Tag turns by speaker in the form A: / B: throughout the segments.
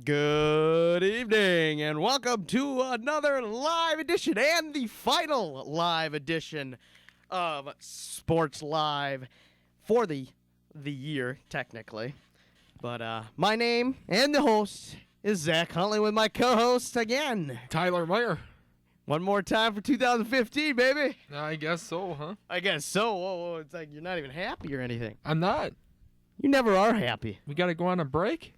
A: Good evening, and welcome to another live edition and the final live edition of Sports Live for the year, technically. But my name and the host is Zach Huntley with my co-host again.
B: Tyler Meyer.
A: One more time for 2015, baby.
B: I guess so, huh?
A: I guess so. Whoa, it's like you're not even happy or anything.
B: I'm not.
A: You never are happy.
B: We got to go on a break?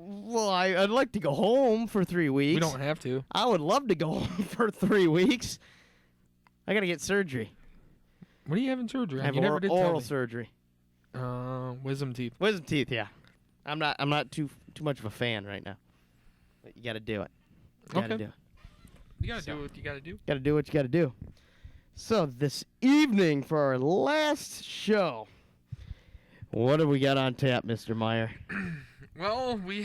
A: Well, I'd like to go home for 3 weeks.
B: We don't have to.
A: I would love to go home for 3 weeks. I got to get surgery.
B: What are you having surgery?
A: I have
B: you never did tell
A: oral
B: me.
A: surgery.
B: Wisdom teeth.
A: Wisdom teeth, yeah. I'm not too much of a fan right now. But you got to do it. You got to
B: Okay.
A: do it.
B: You got to do what you got to do.
A: Got to do what you got to do. So this evening for our last show, what do we got on tap, Mr. Meyer?
B: Well, the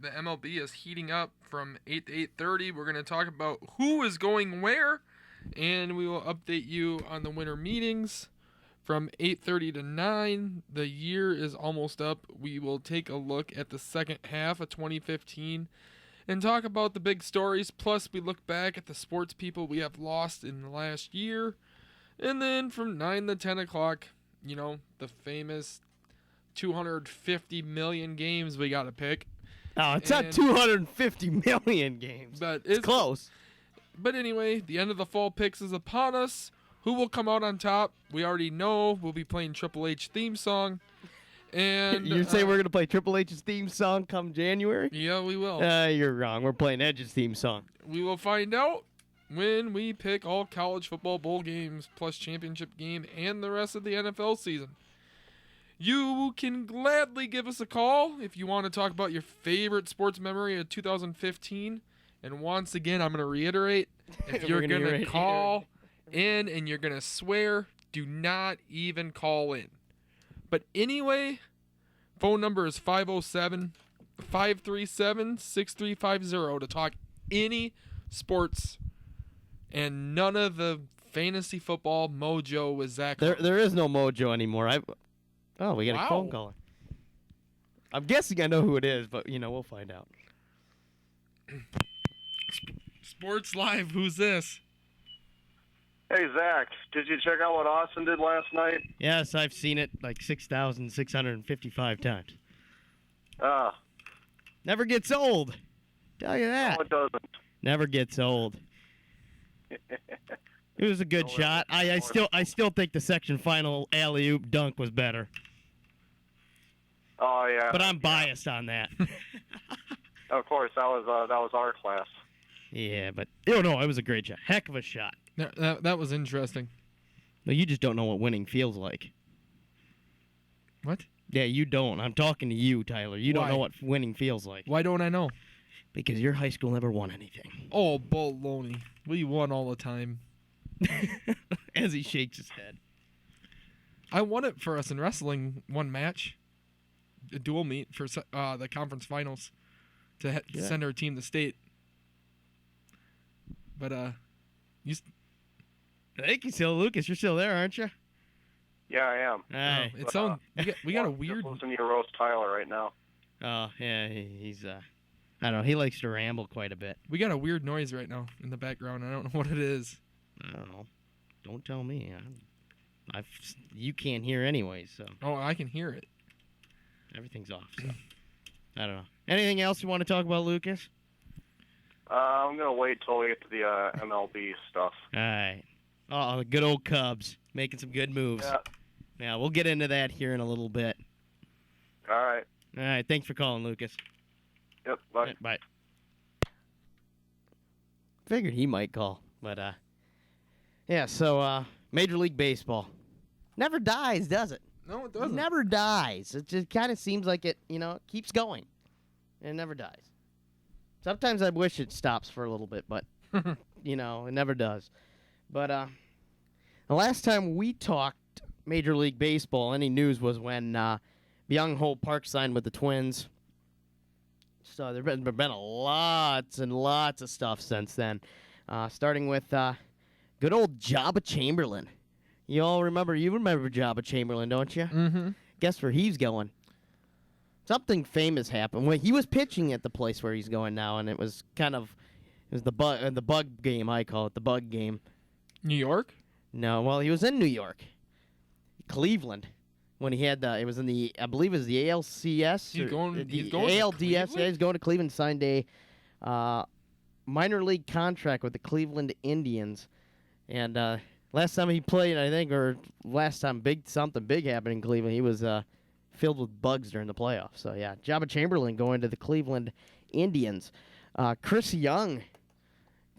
B: MLB is heating up from 8 to 8:30. We're going to talk about who is going where, and we will update you on the winter meetings from 8:30 to 9. The year is almost up. We will take a look at the second half of 2015 and talk about the big stories. Plus, we look back at the sports people we have lost in the last year. And then from 9 to 10 o'clock, the famous 250 million games we got to pick.
A: Oh, it's not 250 million games.
B: But
A: it's close.
B: But anyway, the end of the fall picks is upon us. Who will come out on top? We already know. We'll be playing Triple H theme song. And
A: you say we're going to play Triple H's theme song come January?
B: Yeah, we will.
A: You're wrong. We're playing Edge's theme song.
B: We will find out when we pick all college football bowl games plus championship game and the rest of the NFL season. You can gladly give us a call if you want to talk about your favorite sports memory of 2015. And once again, I'm going to reiterate, if you're going to call in and you're going to swear, do not even call in. But anyway, phone number is 507-537-6350 to talk any sports and none of the fantasy football mojo with Zach.
A: There is no mojo anymore. We got a phone caller. I'm guessing I know who it is, but we'll find out.
B: Sports Live, who's this?
C: Hey, Zach, did you check out what Austin did last night?
A: Yes, I've seen it like 6,655 times. Never gets old. Tell you that.
C: No, it doesn't.
A: Never gets old. It was a good shot. I still think the section final alley-oop dunk was better.
C: Oh, yeah.
A: But I'm biased on that.
C: Of course, that was our class.
A: Yeah, but it was a great shot. Heck of a shot.
B: That was interesting.
A: No, you just don't know what winning feels like.
B: What?
A: Yeah, you don't. I'm talking to you, Tyler. You don't
B: Why?
A: know what winning feels like.
B: Why don't I know?
A: Because your high school never won anything.
B: Oh, baloney. We won all the time.
A: As he shakes his head.
B: I won it for us in wrestling, one match. A dual meet for the conference finals to send our team to state. But,
A: Thank you, still, Lucas. You're still there, aren't you?
C: Yeah, I am.
A: Hey.
B: We got a weird...
C: Just listening to you roast Tyler right now.
A: Oh, yeah, he's, I don't know, he likes to ramble quite a bit.
B: We got a weird noise right now in the background. I don't know what it is.
A: I don't know. Don't tell me. You can't hear anyway, so.
B: Oh, I can hear it.
A: Everything's off, so. I don't know. Anything else you want to talk about, Lucas?
C: I'm going to wait till we get to the MLB stuff.
A: All right. Oh, the good old Cubs. Making some good moves. Yeah, we'll get into that here in a little bit.
C: All right.
A: All right, thanks for calling, Lucas.
C: Yep, bye.
A: Bye. Figured he might call, but, yeah, so, Major League Baseball. Never dies, does it?
B: No, it doesn't.
A: It never dies. It just kind of seems like it, keeps going. And it never dies. Sometimes I wish it stops for a little bit, but, it never does. But the last time we talked Major League Baseball, any news was when Byung-Ho Park signed with the Twins. So there have been lots and lots of stuff since then, starting with good old Jabba Chamberlain. You remember Jabba Chamberlain, don't you?
B: Mm-hmm.
A: Guess where he's going? something famous happened. When he was pitching at the place where he's going now, and it was the bug game, I call it, the bug game.
B: New York?
A: No, well, he was in New York. Cleveland. When he had it was in I believe it was the ALCS.
B: He's going
A: the
B: to
A: ALDS.
B: Cleveland?
A: Yeah, he's going to Cleveland, signed a minor league contract with the Cleveland Indians. And last time he played, I think, or last time something big happened in Cleveland, he was filled with bugs during the playoffs. So, yeah, Jabba Chamberlain going to the Cleveland Indians. Chris Young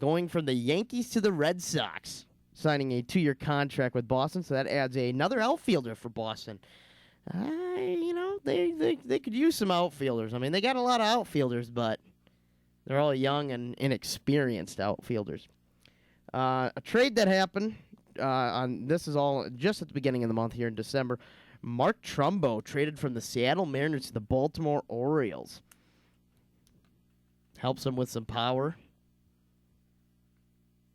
A: going from the Yankees to the Red Sox, signing a 2-year contract with Boston. So that adds another outfielder for Boston. They could use some outfielders. I mean, they got a lot of outfielders, but they're all young and inexperienced outfielders. A trade that happened, this is all just at the beginning of the month here in December. Mark Trumbo traded from the Seattle Mariners to the Baltimore Orioles. Helps him with some power.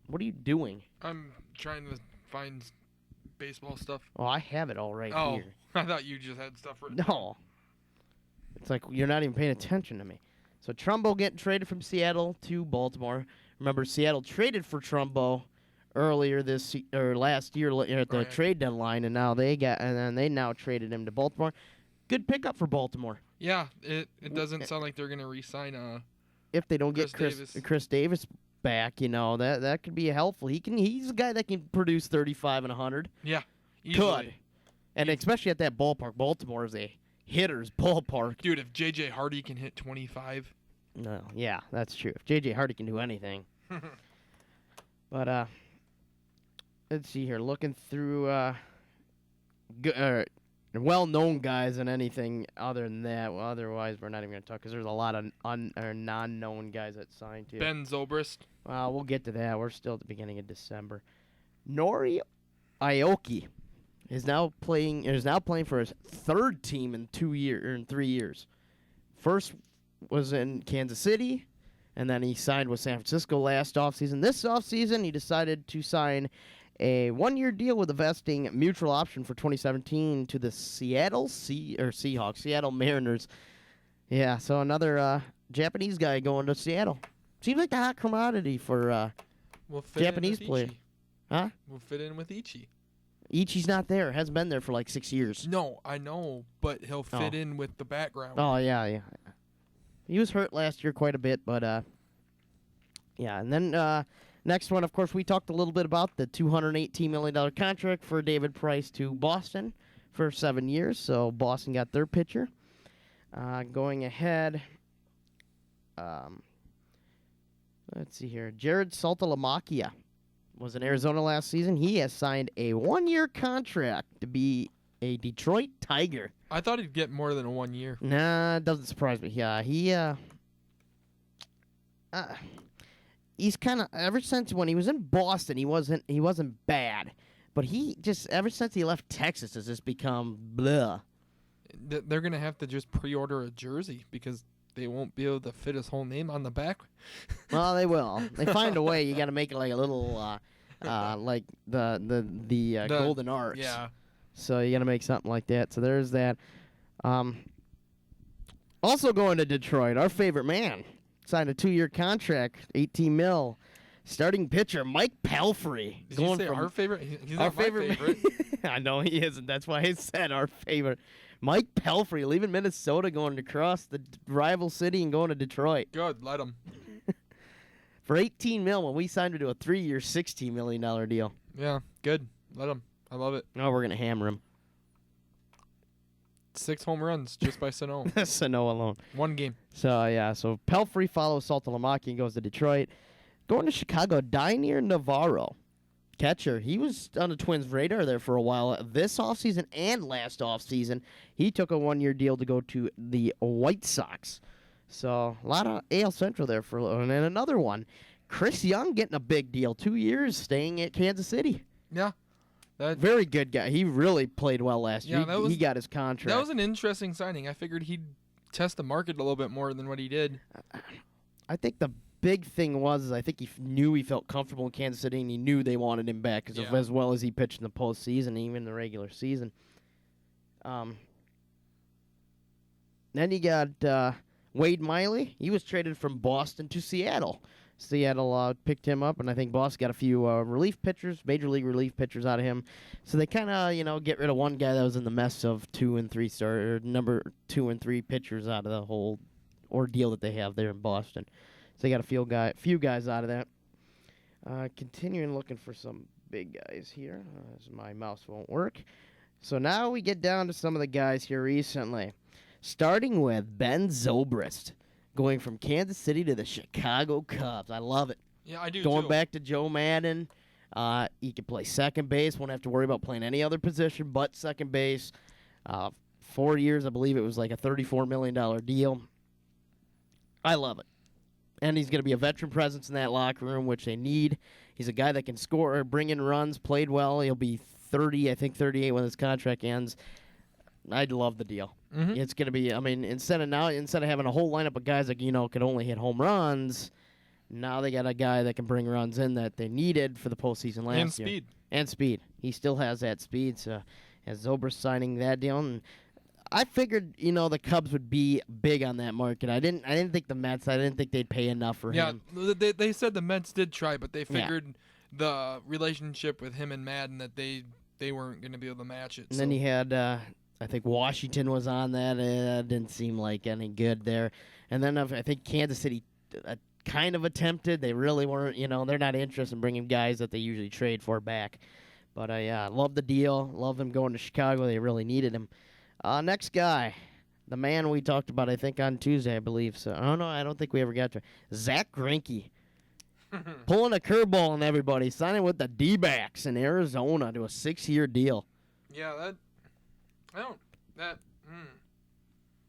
A: What are you doing?
B: I'm trying to find baseball stuff.
A: Oh, I have it all right here.
B: I thought you just had stuff written.
A: No. It's like you're not even paying attention to me. So Trumbo getting traded from Seattle to Baltimore. Remember, Seattle traded for Trumbo earlier last year at the trade deadline, and then they now traded him to Baltimore. Good pickup for Baltimore.
B: Yeah, it doesn't sound like they're gonna re-sign
A: if they don't get
B: Davis.
A: Chris Davis back, that could be helpful. He's a guy that can produce 35 and 100.
B: Yeah, easily.
A: Could. And especially at that ballpark. Baltimore is a hitter's ballpark.
B: Dude, if J.J. Hardy can hit 25.
A: No, yeah, that's true. If J.J. Hardy can do anything. But, let's see here. Looking through well-known guys and anything other than that. Well, otherwise, we're not even going to talk because there's a lot of non-known guys that signed too.
B: Ben Zobrist.
A: Well, we'll get to that. We're still at the beginning of December. Nori Aoki is now playing for his third team in 3 years. First was in Kansas City, and then he signed with San Francisco last offseason. This offseason, he decided to sign a 1-year deal with a vesting mutual option for 2017 to the Seattle Mariners. Yeah, so another Japanese guy going to Seattle. Seems like the hot commodity for Japanese players. Huh?
B: We'll fit in with Ichi.
A: Ichi's not there. Hasn't been there for like 6 years.
B: No, I know, but he'll fit in with the background.
A: Oh, yeah. He was hurt last year quite a bit, but yeah. And then next one, of course, we talked a little bit about the $218 million contract for David Price to Boston for 7 years. So Boston got their pitcher. Going ahead, let's see here. Jared Saltalamacchia was in Arizona last season. He has signed a 1-year contract to be a Detroit Tiger.
B: I thought he'd get more than a 1 year.
A: Nah, it doesn't surprise me. Yeah, he's kind of, ever since when he was in Boston, he wasn't bad, but he just, ever since he left Texas, has just become blah.
B: They're gonna have to just pre-order a jersey because they won't be able to fit his whole name on the back.
A: Well, they will. They find a way. You got to make it like a little, like the Golden Arcs.
B: Yeah.
A: So you got to make something like that. So there's that. Also going to Detroit, our favorite man signed a 2-year contract, $18 million. Starting pitcher Mike Pelfrey.
B: Did you say our favorite? He's not my favorite.
A: I know he isn't. That's why I said our favorite. Mike Pelfrey leaving Minnesota, going across the rival city and going to Detroit.
B: Good, let him.
A: For $18 million when we signed him to a 3-year, $16 million deal.
B: Yeah, good. Let him. I love it.
A: Oh, we're going to hammer him.
B: 6 home runs just by Sano.
A: Sano alone.
B: 1 game.
A: So, yeah. So, Pelfrey follows Saltalamacchia and goes to Detroit. Going to Chicago, Dainier Navarro. Catcher. He was on the Twins' radar there for a while. This offseason and last offseason, he took a 1-year deal to go to the White Sox. So, a lot of AL Central there and then another one. Chris Young getting a big deal. 2 years staying at Kansas City.
B: Yeah.
A: Very good guy. He really played well last year. He got his contract.
B: That was an interesting signing. I figured he'd test the market a little bit more than what he did.
A: I think the big thing was I think he knew he felt comfortable in Kansas City, and he knew they wanted him back because of as well as he pitched in the postseason, even the regular season. Then you got Wade Miley. He was traded from Boston to Seattle. Seattle picked him up, and I think Boston got a few relief pitchers, major league relief pitchers out of him. So they kind of, get rid of one guy that was in the mess of 2 and 3 number 2 and 3 pitchers out of the whole ordeal that they have there in Boston. So they got a few guys out of that. Continuing looking for some big guys here, as my mouse won't work. So now we get down to some of the guys here recently. Starting with Ben Zobrist, going from Kansas City to the Chicago Cubs. I love it.
B: Yeah, I do
A: Going
B: too.
A: back to Joe Madden. He can play second base. Won't have to worry about playing any other position but second base. 4 years, I believe it was like a $34 million deal. I love it. And he's going to be a veteran presence in that locker room, which they need. He's a guy that can score or bring in runs, played well. He'll be 30, I think 38 when his contract ends. I'd love the deal.
B: Mhm.
A: It's going to be, instead of having a whole lineup of guys that, could only hit home runs, now they got a guy that can bring runs in that they needed for the postseason last
B: And
A: year.
B: speed.
A: And speed. He still has that speed, so as Zobrist signing that deal. And I figured, the Cubs would be big on that market. I didn't think the Mets, I didn't think they'd pay enough for
B: Yeah,
A: him.
B: they said the Mets did try, but they figured the relationship with him and Madden that they weren't going to be able to match it.
A: And then you had, I think Washington was on that. Didn't seem like any good there. And then I think Kansas City kind of attempted. They really weren't, they're not interested in bringing guys that they usually trade for back. But I love the deal. Love them going to Chicago. They really needed him. Next guy, the man we talked about, I think, on Tuesday, I believe. So, oh, no, I don't think we ever got to. Zach Greinke. Pulling a curveball on everybody. Signing with the D-backs in Arizona to a 6-year deal.
B: Yeah,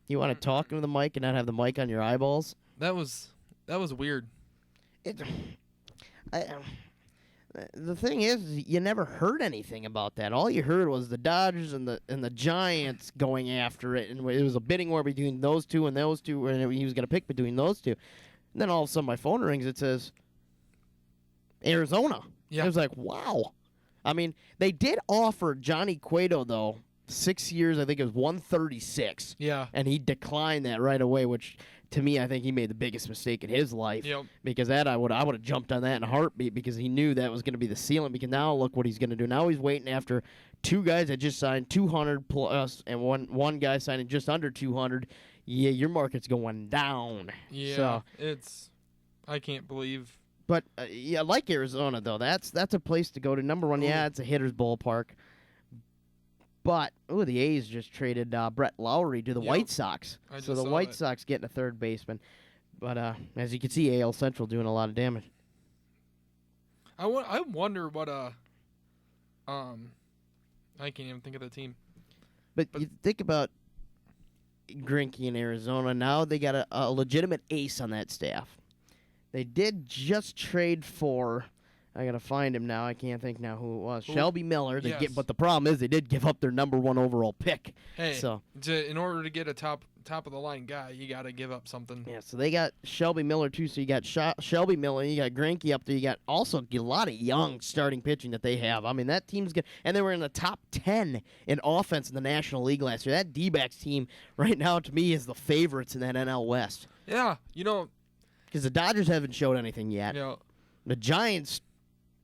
A: You want to talk into the mic and not have the mic on your eyeballs?
B: that was weird.
A: The thing is, you never heard anything about that. All you heard was the Dodgers and the Giants going after it, and it was a bidding war between those two, and he was going to pick between those two. And then all of a sudden, my phone rings. It says Arizona.
B: Yeah.
A: I was like, wow. They did offer Johnny Cueto, though, 6 years. I think it was 136.
B: Yeah.
A: And he declined that right away, which to me, I think he made the biggest mistake in his life.
B: Yep.
A: Because I would have jumped on that in a heartbeat because he knew that was going to be the ceiling. Because now look what he's going to do. Now he's waiting after two guys that just signed 200 plus and one guy signing just under 200. Yeah, your market's going down.
B: Yeah.
A: So,
B: I can't believe.
A: but I like Arizona though. That's a place to go to. Number one, yeah, it's a hitter's ballpark. But the A's just traded Brett Lowry to the
B: Yep.
A: White Sox.
B: I just
A: So the
B: saw
A: White
B: that.
A: Sox getting a third baseman. But as you can see, AL Central doing a lot of damage.
B: I wonder what I can't even think of the team.
A: But you think about Greinke in Arizona. Now they got a legitimate ace on that staff. They did just trade for. I gotta find him now. I can't think now who it was.
B: Who?
A: Shelby Miller.
B: Yes.
A: But the problem is they did give up their number 1 overall pick.
B: Hey,
A: So
B: in order to get a top of the line guy, you got to give up something.
A: yeah, so they got Shelby Miller too. So you got Shelby Miller, you got Greinke up there. You got also a lot of young starting pitching that they have. That team's good, and they were in the top 10 in offense in the National League last year. That D-backs team right now to me is the favorites in that NL West
B: Yeah,
A: because the Dodgers haven't showed anything yet. The Giants.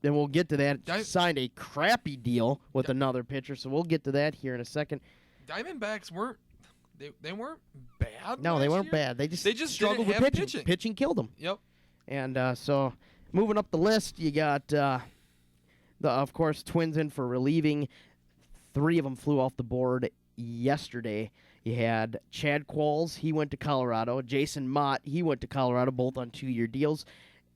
A: And we'll get to that. Signed a crappy deal with another pitcher, so we'll get to that here in a second.
B: Diamondbacks weren't they weren't bad.
A: No, they
B: last
A: weren't
B: year.
A: bad. They just struggled
B: didn't
A: with
B: have
A: pitching. Pitching killed them.
B: Yep.
A: And so moving up the list, you got of course, Twins in for relieving. 3 of them flew off the board yesterday. You had Chad Qualls. He went to Colorado. Jason Mott. He went to Colorado, both on 2-year deals.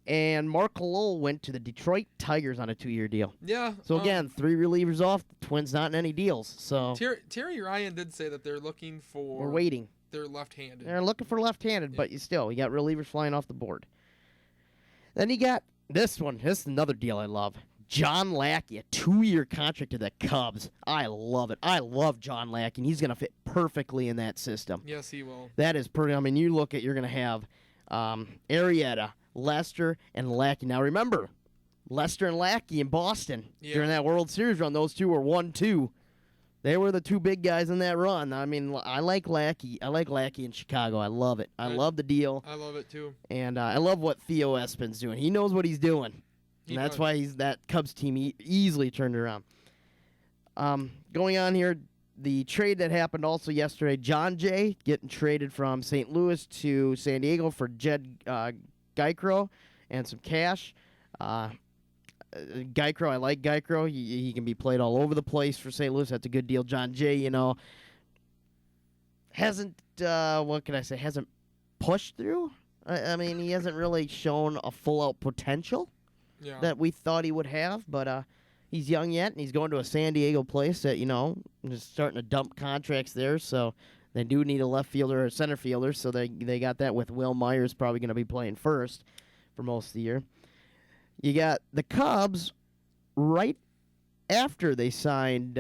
A: And Mark Lowell went to the Detroit Tigers on a 2-year deal.
B: Yeah.
A: So again, 3 relievers off. The Twins not in any deals. So
B: Terry Ryan did say that they're looking for.
A: we're waiting.
B: They're left-handed.
A: They're looking for left-handed, but you got relievers flying off the board. Then you got this one. This is another deal I love. John Lackey, a 2-year contract to the Cubs. I love it. I love John Lackey, and he's going to fit perfectly in that system.
B: Yes, he will.
A: That is pretty. You look at, you're going to have Arrieta, Lester, and Lackey. Now, remember, Lester and Lackey in Boston during that World Series run, those two were 1-2. They were the two big guys in that run. I mean, I like Lackey. I like Lackey in Chicago. I love it. I love the deal.
B: I love it too.
A: And I love what Theo Espin's doing. He knows what he's doing.
B: He
A: And that's
B: does.
A: why that Cubs team easily turned around. Going on here, the trade that happened also yesterday, John Jay getting traded from St. Louis to San Diego for Jed Geikro and some cash. Geikro, I like Geikro. He can be played all over the place for St. Louis. That's a good deal. John Jay, hasn't, what can I say, hasn't pushed through. I mean, he hasn't really shown a full-out potential
B: Yeah.
A: that we thought he would have, but he's young yet, and he's going to a San Diego place that, is starting to dump contracts there, so they do need a left fielder or a center fielder, so they got that with Will Myers probably going to be playing first for most of the year. You got the Cubs right after they signed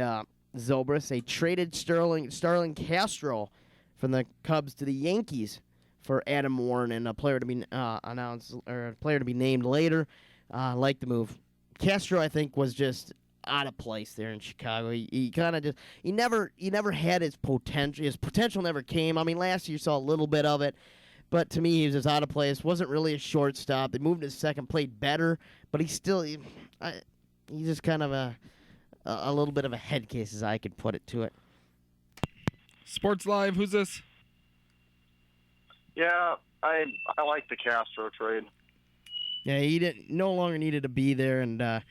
A: Zobrist. They traded Starlin Castro from the Cubs to the Yankees for Adam Warren and a player to be announced or a player to be named later. Like the move. Castro, I think, was just out of place there in Chicago. He kind of just he never had his potential. His potential never came. I mean, last year you saw a little bit of it. But to me, he was just out of place. Wasn't really a shortstop. They moved him to second, played better, but he's just kind of a little bit of a head case, as I could put it to it.
B: Sports Live, who's this?
C: Yeah, I like the Castro trade.
A: Yeah, he no longer needed to be there, and I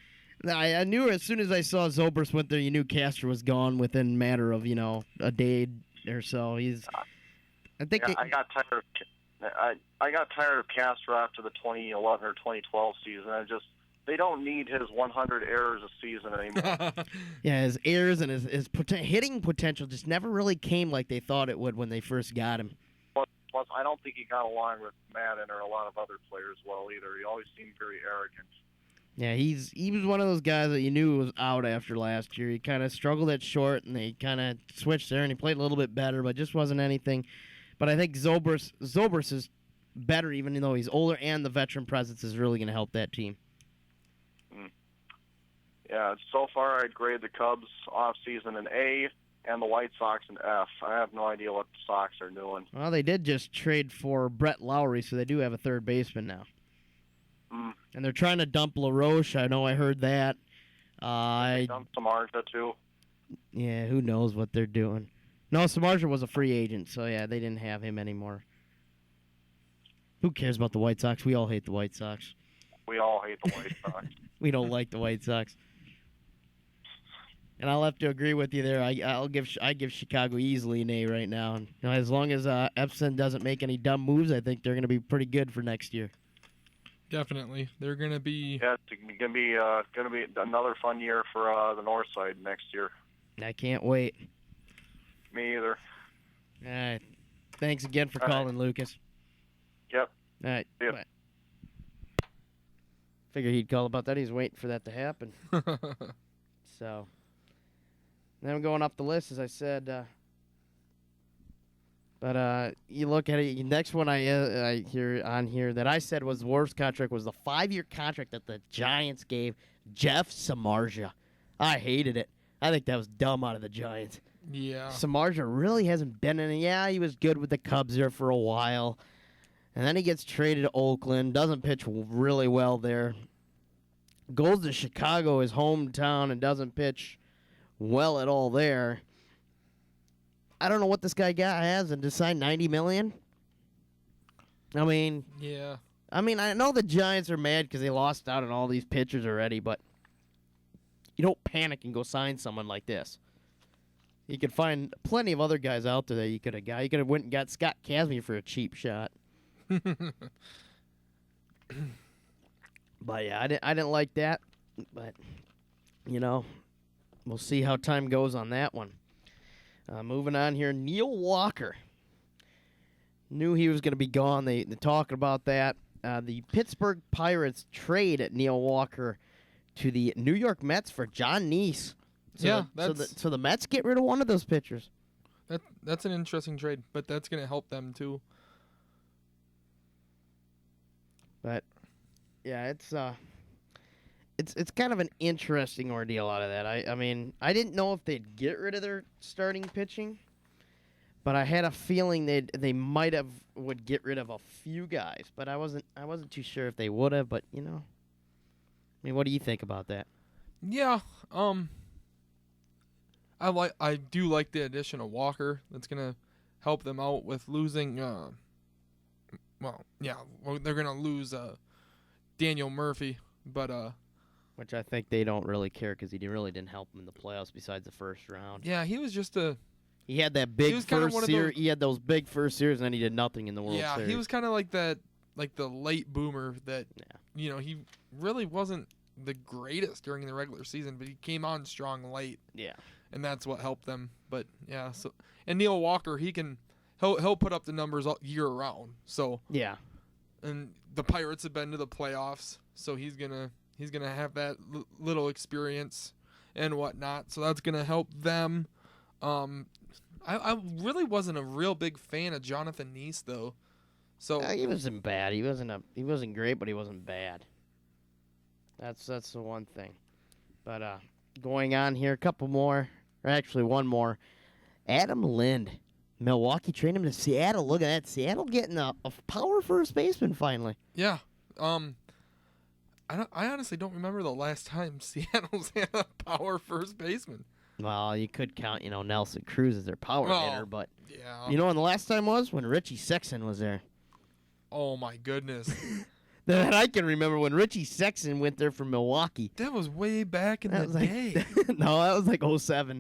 A: knew as soon as I saw Zobrist went there, you knew Castro was gone within a matter of a day or so. I think
C: I got tired of. I got tired of Castro after the 2011 or 2012 season. They don't need his 100 errors a season anymore.
A: Yeah, his errors and his hitting potential just never really came like they thought it would when they first got him.
C: Plus, I don't think he got along with Madden or a lot of other players well either. He always seemed very arrogant.
A: Yeah, he was one of those guys that you knew was out after last year. He kind of struggled at short, and they kind of switched there, and he played a little bit better, but just wasn't anything. But I think Zobrist is better, even though he's older, and the veteran presence is really going to help that team.
C: Yeah, so far I'd grade the Cubs off-season an A and the White Sox an F. I have no idea what the Sox are doing.
A: Well, they did just trade for Brett Lowry, so they do have a third baseman now. And they're trying to dump LaRoche. I know I heard that.
C: They dumped Samardzija, too.
A: Yeah, who knows what they're doing. No, Samardzija was a free agent, so yeah, they didn't have him anymore. Who cares about the White Sox? We all hate the White Sox.
C: We all hate the White Sox.
A: We don't like the White Sox. And I'll have to agree with you there. I give Chicago easily an A right now. And as long as Epson doesn't make any dumb moves, I think they're going to be pretty good for next year.
B: Definitely, they're gonna be.
C: Yeah, it's gonna be another fun year for the North Side next year.
A: I can't wait.
C: Me either.
A: All right. Thanks again for
C: All right.
A: calling, Lucas.
C: Yep.
A: All right.
C: Yep.
A: Bye. Figured he'd call about that. He's waiting for that to happen. So, then I'm going up the list, as I said. But you look at it. Next one I hear on here that I said was the worst contract was the 5-year contract that the Giants gave Jeff Samardzija. I hated it. I think that was dumb out of the Giants.
B: Yeah.
A: Samardzija really hasn't been in it. Yeah, he was good with the Cubs there for a while. And then he gets traded to Oakland. Doesn't pitch really well there. Goes to Chicago, his hometown, and doesn't pitch well at all there. I don't know what this guy has and to sign $90 million. I mean,
B: Yeah.
A: I know the Giants are mad because they lost out on all these pitchers already, but you don't panic and go sign someone like this. You could find plenty of other guys out there that you could have got. You could have went and got Scott Kazmir for a cheap shot. But yeah, I didn't like that. But we'll see how time goes on that one. Moving on here, Neil Walker. Knew he was going to be gone. They're talking about that. The Pittsburgh Pirates trade at Neil Walker to the New York Mets for John Neese. So the Mets get rid of one of those pitchers.
B: That's an interesting trade, but that's going to help them too.
A: But yeah, it's kind of an interesting ordeal out of that. I mean, I didn't know if they'd get rid of their starting pitching, but I had a feeling they might have would get rid of a few guys, but I wasn't too sure if they would have. But I mean, what do you think about that?
B: Yeah. I do like the addition of Walker. That's gonna help them out with losing. They're gonna lose Daniel Murphy, but
A: Which I think they don't really care because he really didn't help them in the playoffs besides the first round.
B: yeah, he was just a
A: He had that big
B: was kinda
A: first
B: one of
A: series.
B: those-
A: He had those big first series, and then he did nothing in the World
B: yeah.
A: Series.
B: He was kind of like that, like the late boomer that he really wasn't the greatest during the regular season, but he came on strong late.
A: Yeah.
B: And that's what helped them. But yeah, and Neil Walker, he'll put up the numbers all year round. So
A: Yeah.
B: and the Pirates have been to the playoffs, so he's gonna have that little experience and whatnot. So that's gonna help them. I really wasn't a real big fan of Jonathan Neese though. So
A: He wasn't bad. He wasn't great, but he wasn't bad. That's the one thing. But going on here, a couple more, or actually one more. Adam Lind, Milwaukee traded him to Seattle. Look at that, Seattle getting a power first baseman finally.
B: yeah, I honestly don't remember the last time Seattle's had a power first baseman.
A: Well, you could count, Nelson Cruz as their power hitter, but
B: Yeah.
A: when the last time was? When Richie Sexton was there.
B: Oh my goodness.
A: That I can remember when Richie Sexton went there from Milwaukee.
B: That was way back in
A: That
B: the
A: was like,
B: day.
A: no, that was like 07.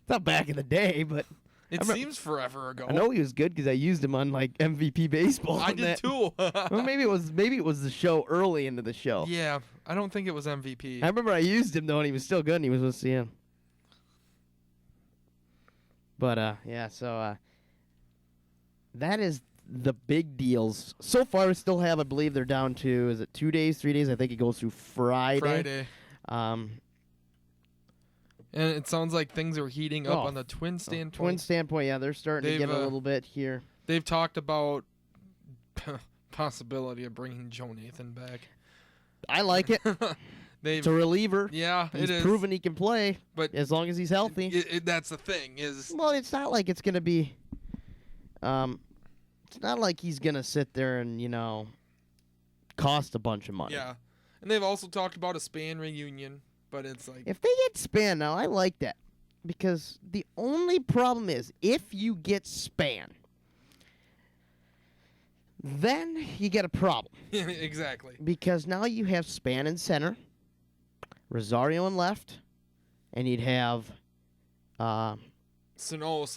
A: It's not back in the day, but
B: It seems forever ago.
A: I know he was good because I used him on like MVP baseball.
B: I
A: and
B: did
A: that.
B: too.
A: Well, maybe it was the show early into the show.
B: Yeah, I don't think it was MVP.
A: I remember I used him though, and he was still good, and he was with CM. But so that is the big deals so far. We still have, I believe, they're down to 2 days, 3 days. I think it goes through Friday.
B: And it sounds like things are heating up on the Twin standpoint.
A: Twin standpoint, yeah, they're starting to
B: They've,
A: get a little bit here.
B: They've talked about possibility of bringing Joe Nathan back.
A: I like it. It's a reliever.
B: Yeah,
A: He's
B: it is.
A: proven he can play,
B: But
A: as long as he's healthy.
B: That's the thing is.
A: Well, it's not like it's gonna be. It's not like he's gonna sit there and cost a bunch of money.
B: Yeah, and they've also talked about a Span reunion, but it's like
A: If they get Span now, I like that because the only problem is if you get Span, then you get a problem
B: exactly.
A: because now you have Span in center, Rosario in left, and you'd have
B: Sano,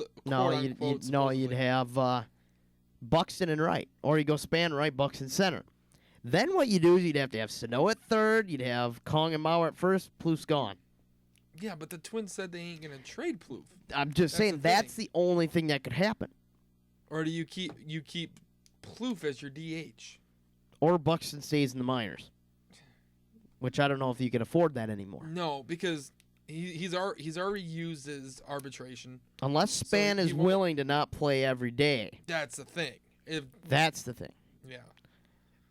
A: you'd have Buxton in right, or you go Span right, Buxton center. Then what you do is you'd have to have Sano at third, you'd have Kong and Mauer at first, Plouffe's gone.
B: Yeah, but the Twins said they ain't gonna trade Plouffe.
A: I'm just saying that's the only thing that could happen.
B: Or do you keep Plouffe as your DH?
A: Or Buxton stays in the minors, which I don't know if you can afford that anymore.
B: No, because he's already used his arbitration.
A: Unless Span
B: he
A: is
B: won't-
A: willing to not play every day.
B: That's the thing.
A: That's the thing.
B: Yeah,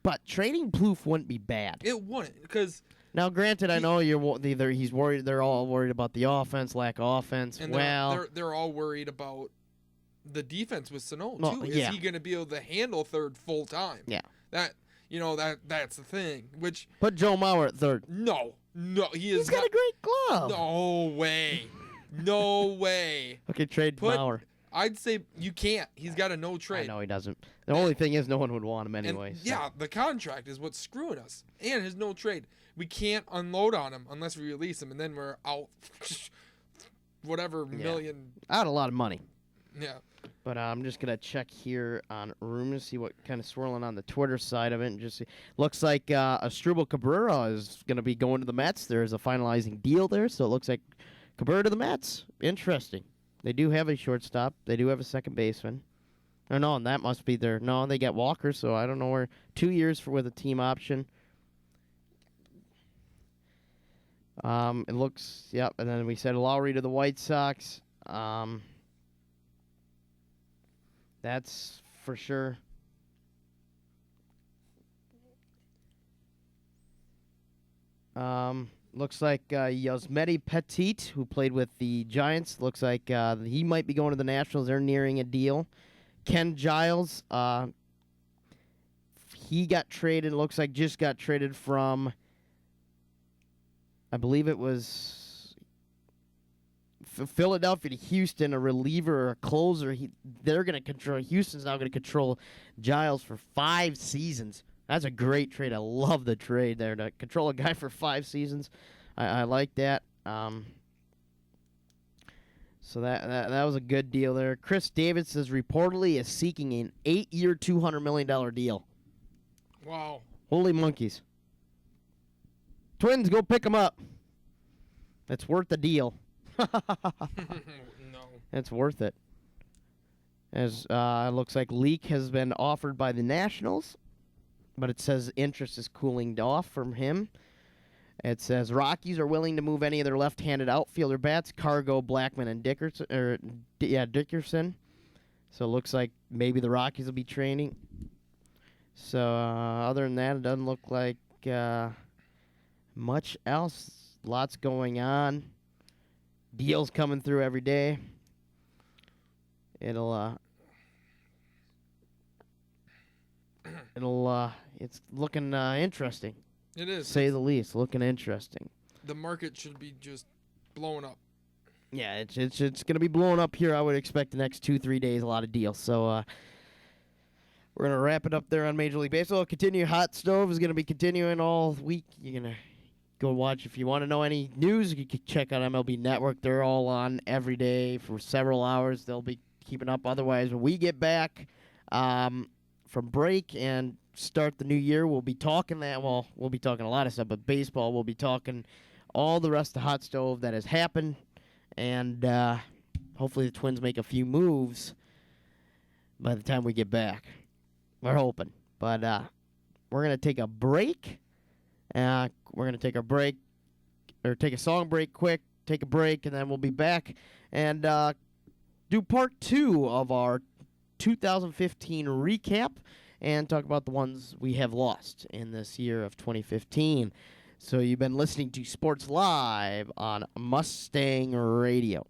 A: But trading Plouffe wouldn't be bad.
B: it wouldn't because
A: Now, granted, I know he's worried. They're all worried about the offense, lack of offense.
B: and
A: well,
B: they're all worried about the defense with Sano
A: Well,
B: too.
A: yeah.
B: Is he going to be able to handle third full time?
A: Yeah.
B: That's the thing. Which
A: put Joe Mauer at third.
B: no, he is
A: He's got
B: not.
A: a great glove.
B: No way, no way.
A: Okay, trade
B: Put-
A: Mauer.
B: I'd say you can't. He's got a no trade.
A: I know he doesn't. The only thing is, no one would want him
B: And
A: anyway. so.
B: yeah, the contract is what's screwing us, and his no trade. We can't unload on him unless we release him, and then we're out. Whatever million.
A: Out a lot of money.
B: Yeah.
A: But I'm just gonna check here on rumors, see what kind of swirling on the Twitter side of it, and just see. Looks like Asdrubal Cabrera is gonna be going to the Mets. There's a finalizing deal there, so it looks like Cabrera to the Mets. Interesting. They do have a shortstop. They do have a second baseman. Or no, and that must be their. No, they got Walker, so I don't know where. 2 years with a team option. It looks. Yep, and then we said Lowry to the White Sox. That's for sure. Looks like Yasmeti Petit, who played with the Giants, looks like he might be going to the Nationals. They're nearing a deal. Ken Giles, he got traded, looks like just got traded from, I believe it was Philadelphia to Houston, a reliever or a closer. They're going to control, Houston's now going to control Giles for 5 seasons. That's a great trade. I love the trade there to control a guy for 5 seasons. I like that. So that was a good deal there. Chris Davis is reportedly seeking an 8-year, $200 million deal.
B: Wow.
A: Holy monkeys. Twins, go pick him up. It's worth the deal.
B: No.
A: It's worth it. As looks like Leak has been offered by the Nationals, but it says interest is cooling off from him. It says Rockies are willing to move any of their left-handed outfielder bats, Cargo, Blackman, and Dickerson. So it looks like maybe the Rockies will be training. So other than that, it doesn't look like much else. Lots going on. Deals coming through every day. It's looking interesting.
B: It is.
A: To say the least, looking interesting.
B: The market should be just blowing up.
A: Yeah, it's going to be blowing up here. I would expect the next 2-3 days, a lot of deals. So we're going to wrap it up there on Major League Baseball. Continue. Hot Stove is going to be continuing all week. You're going to go watch. If you want to know any news, you can check out MLB Network. They're all on every day for several hours. They'll be keeping up. Otherwise, when we get back from break and start the new year, we'll be talking that. Well, we'll be talking a lot of stuff, but baseball, we'll be talking all the rest of the Hot Stove that has happened, and hopefully the Twins make a few moves by the time we get back. We're hoping, but we're gonna take a break. We're gonna take a break, or take a song break quick, take a break, and then we'll be back and do part 2 of our 2015 recap and talk about the ones we have lost in this year of 2015. So you've been listening to Sports Live on Mustang Radio.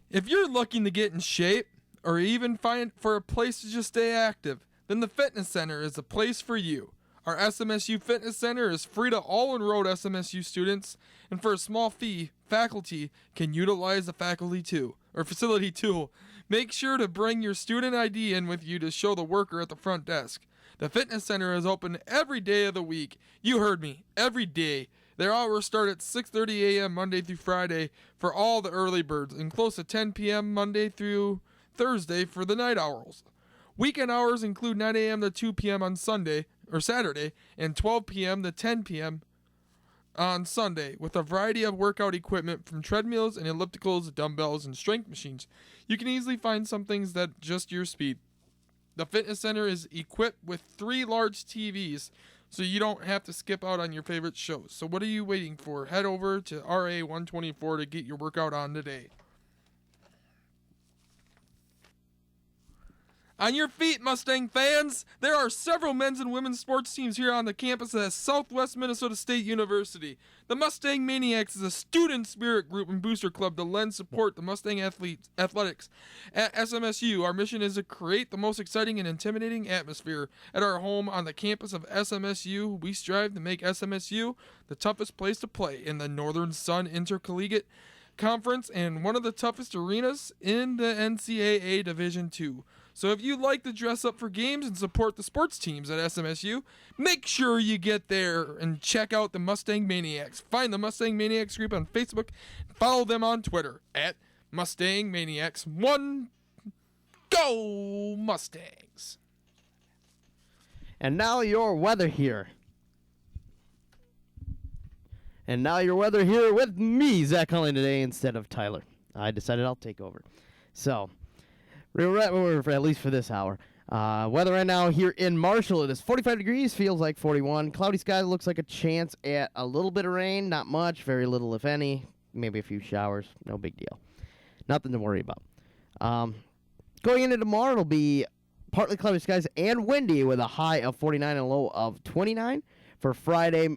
B: If you're looking to get in shape or even find for a place to just stay active, then the Fitness Center is the place for you. Our SMSU Fitness Center is free to all enrolled SMSU students, and for a small fee, faculty can utilize the facility too. Make sure to bring your student ID in with you to show the worker at the front desk. The Fitness Center is open every day of the week. You heard me, every day. Their hours start at 6:30 a.m. Monday through Friday for all the early birds, and close to 10 p.m. Monday through Thursday for the night owls. Weekend hours include 9 a.m. to 2 p.m. on Sunday or Saturday, and 12 p.m. to 10 p.m. on Sunday, with a variety of workout equipment from treadmills and ellipticals, dumbbells, and strength machines. You can easily find some things that just your speed. The Fitness Center is equipped with 3 large TVs, so you don't have to skip out on your favorite shows. So what are you waiting for? Head over to RA 124 to get your workout on today. On your feet, Mustang fans! There are several men's and women's sports teams here on the campus at Southwest Minnesota State University. The Mustang Maniacs is a student spirit group and booster club to lend support to Mustang athletics. At SMSU, our mission is to create the most exciting and intimidating atmosphere. At our home on the campus of SMSU, we strive to make SMSU the toughest place to play in the Northern Sun Intercollegiate Conference and one of the toughest arenas in the NCAA Division II. So if you like to dress up for games and support the sports teams at SMSU, make sure you get there and check out the Mustang Maniacs. Find the Mustang Maniacs group on Facebook and follow them on Twitter at Mustang Maniacs 1. Go Mustangs!
A: And now your weather here. And now your weather here with me, Zach Cullen, today instead of Tyler. I decided I'll take over. So, we're at least for this hour. Weather right now here in Marshall, it is 45 degrees, feels like 41. Cloudy sky, looks like a chance at a little bit of rain, not much, very little if any. Maybe a few showers, no big deal. Nothing to worry about. Going into tomorrow, it'll be partly cloudy skies and windy with a high of 49 and a low of 29. For Friday,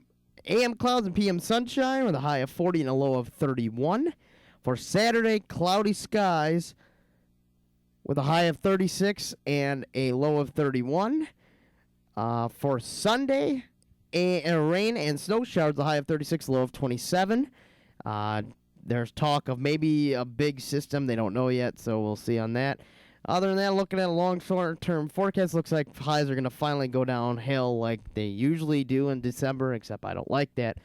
A: AM clouds and PM sunshine with a high of 40 and a low of 31. For Saturday, cloudy skies with a high of 36 and a low of 31. For Sunday, rain and snow showers, the high of 36, low of 27. There's talk of maybe a big system. They don't know yet, so we'll see on that. Other than that, looking at a long short-term forecast, looks like highs are going to finally go downhill like they usually do in December, except I don't like that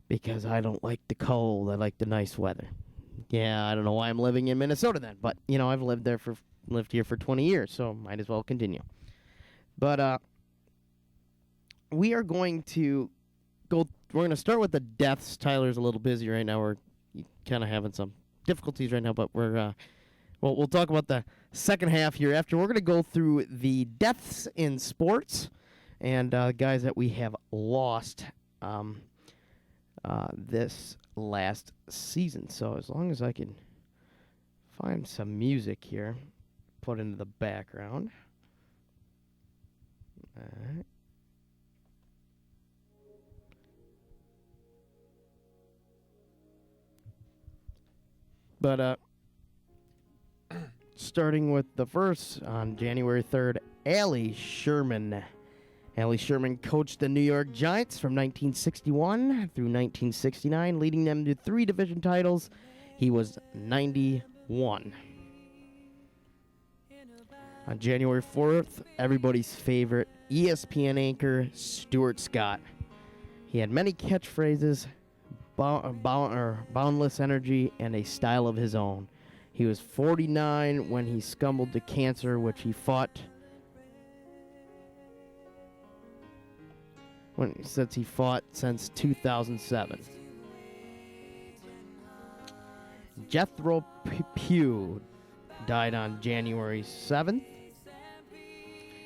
A: because I don't like the cold. I like the nice weather. Yeah, I don't know why I'm living in Minnesota then, but, I've lived here for 20 years, so might as well continue. But we are going to we're going to start with the deaths. Tyler's a little busy right now. We're kind of having some difficulties right now, but we'll talk about the second half here after. We're going to go through the deaths in sports and guys that we have lost this last season. So as long as I can find some music here, put into the background. All right. But starting with the first on January 3rd, Allie Sherman. Allie Sherman coached the New York Giants from 1961 through 1969, leading them to 3 division titles. He was 91. On January 4th, everybody's favorite ESPN anchor, Stuart Scott. He had many catchphrases, boundless energy, and a style of his own. He was 49 when he succumbed to cancer, which he fought since 2007. Jethro Pugh died on January 7th.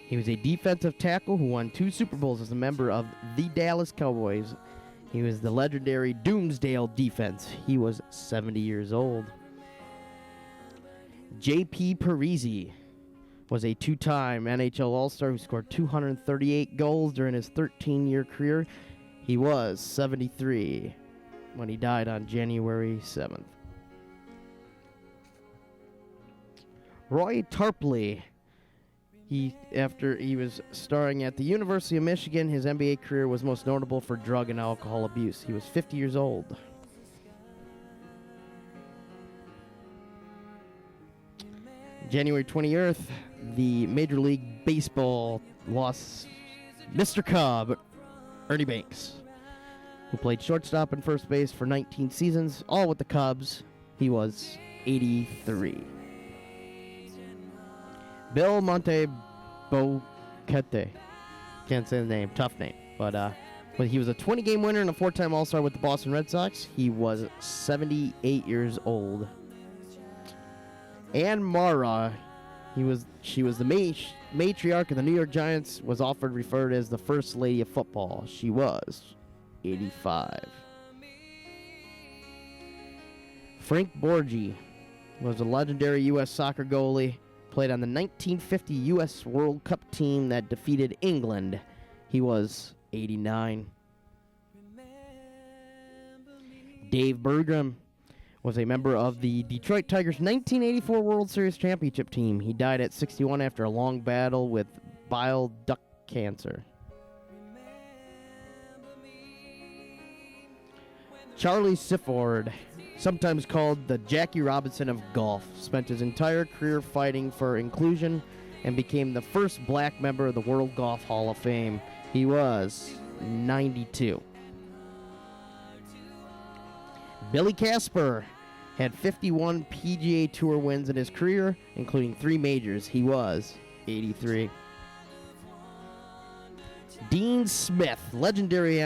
A: He was a defensive tackle who won 2 Super Bowls as a member of the Dallas Cowboys. He was the legendary Doomsdale defense. He was 70 years old. J.P. Parisi was a 2-time NHL All-Star who scored 238 goals during his 13-year career. He was 73 when he died on January 7th. Roy Tarpley. After he was starring at the University of Michigan, his NBA career was most notable for drug and alcohol abuse. He was 50 years old. January 20th, the Major League Baseball lost Mr. Cub, Ernie Banks, who played shortstop and first base for 19 seasons, all with the Cubs. He was 83. Bill Monteboquete. Can't say the name. Tough name. But he was a 20-game winner and a 4-time All-Star with the Boston Red Sox. He was 78 years old. Ann Mara, she was the matriarch of the New York Giants, was often referred as the First Lady of Football. She was 85. Frank Borgi was a legendary U.S. soccer goalie. Played on the 1950 U.S. World Cup team that defeated England. He was 89. Dave Bergman was a member of the Detroit Tigers' 1984 World Series championship team. He died at 61 after a long battle with bile duct cancer. Charlie Sifford, sometimes called the Jackie Robinson of golf, spent his entire career fighting for inclusion and became the first black member of the World Golf Hall of Fame. He was 92. Billy Casper had 51 PGA Tour wins in his career, including 3 majors. He was 83. Dean Smith, legendary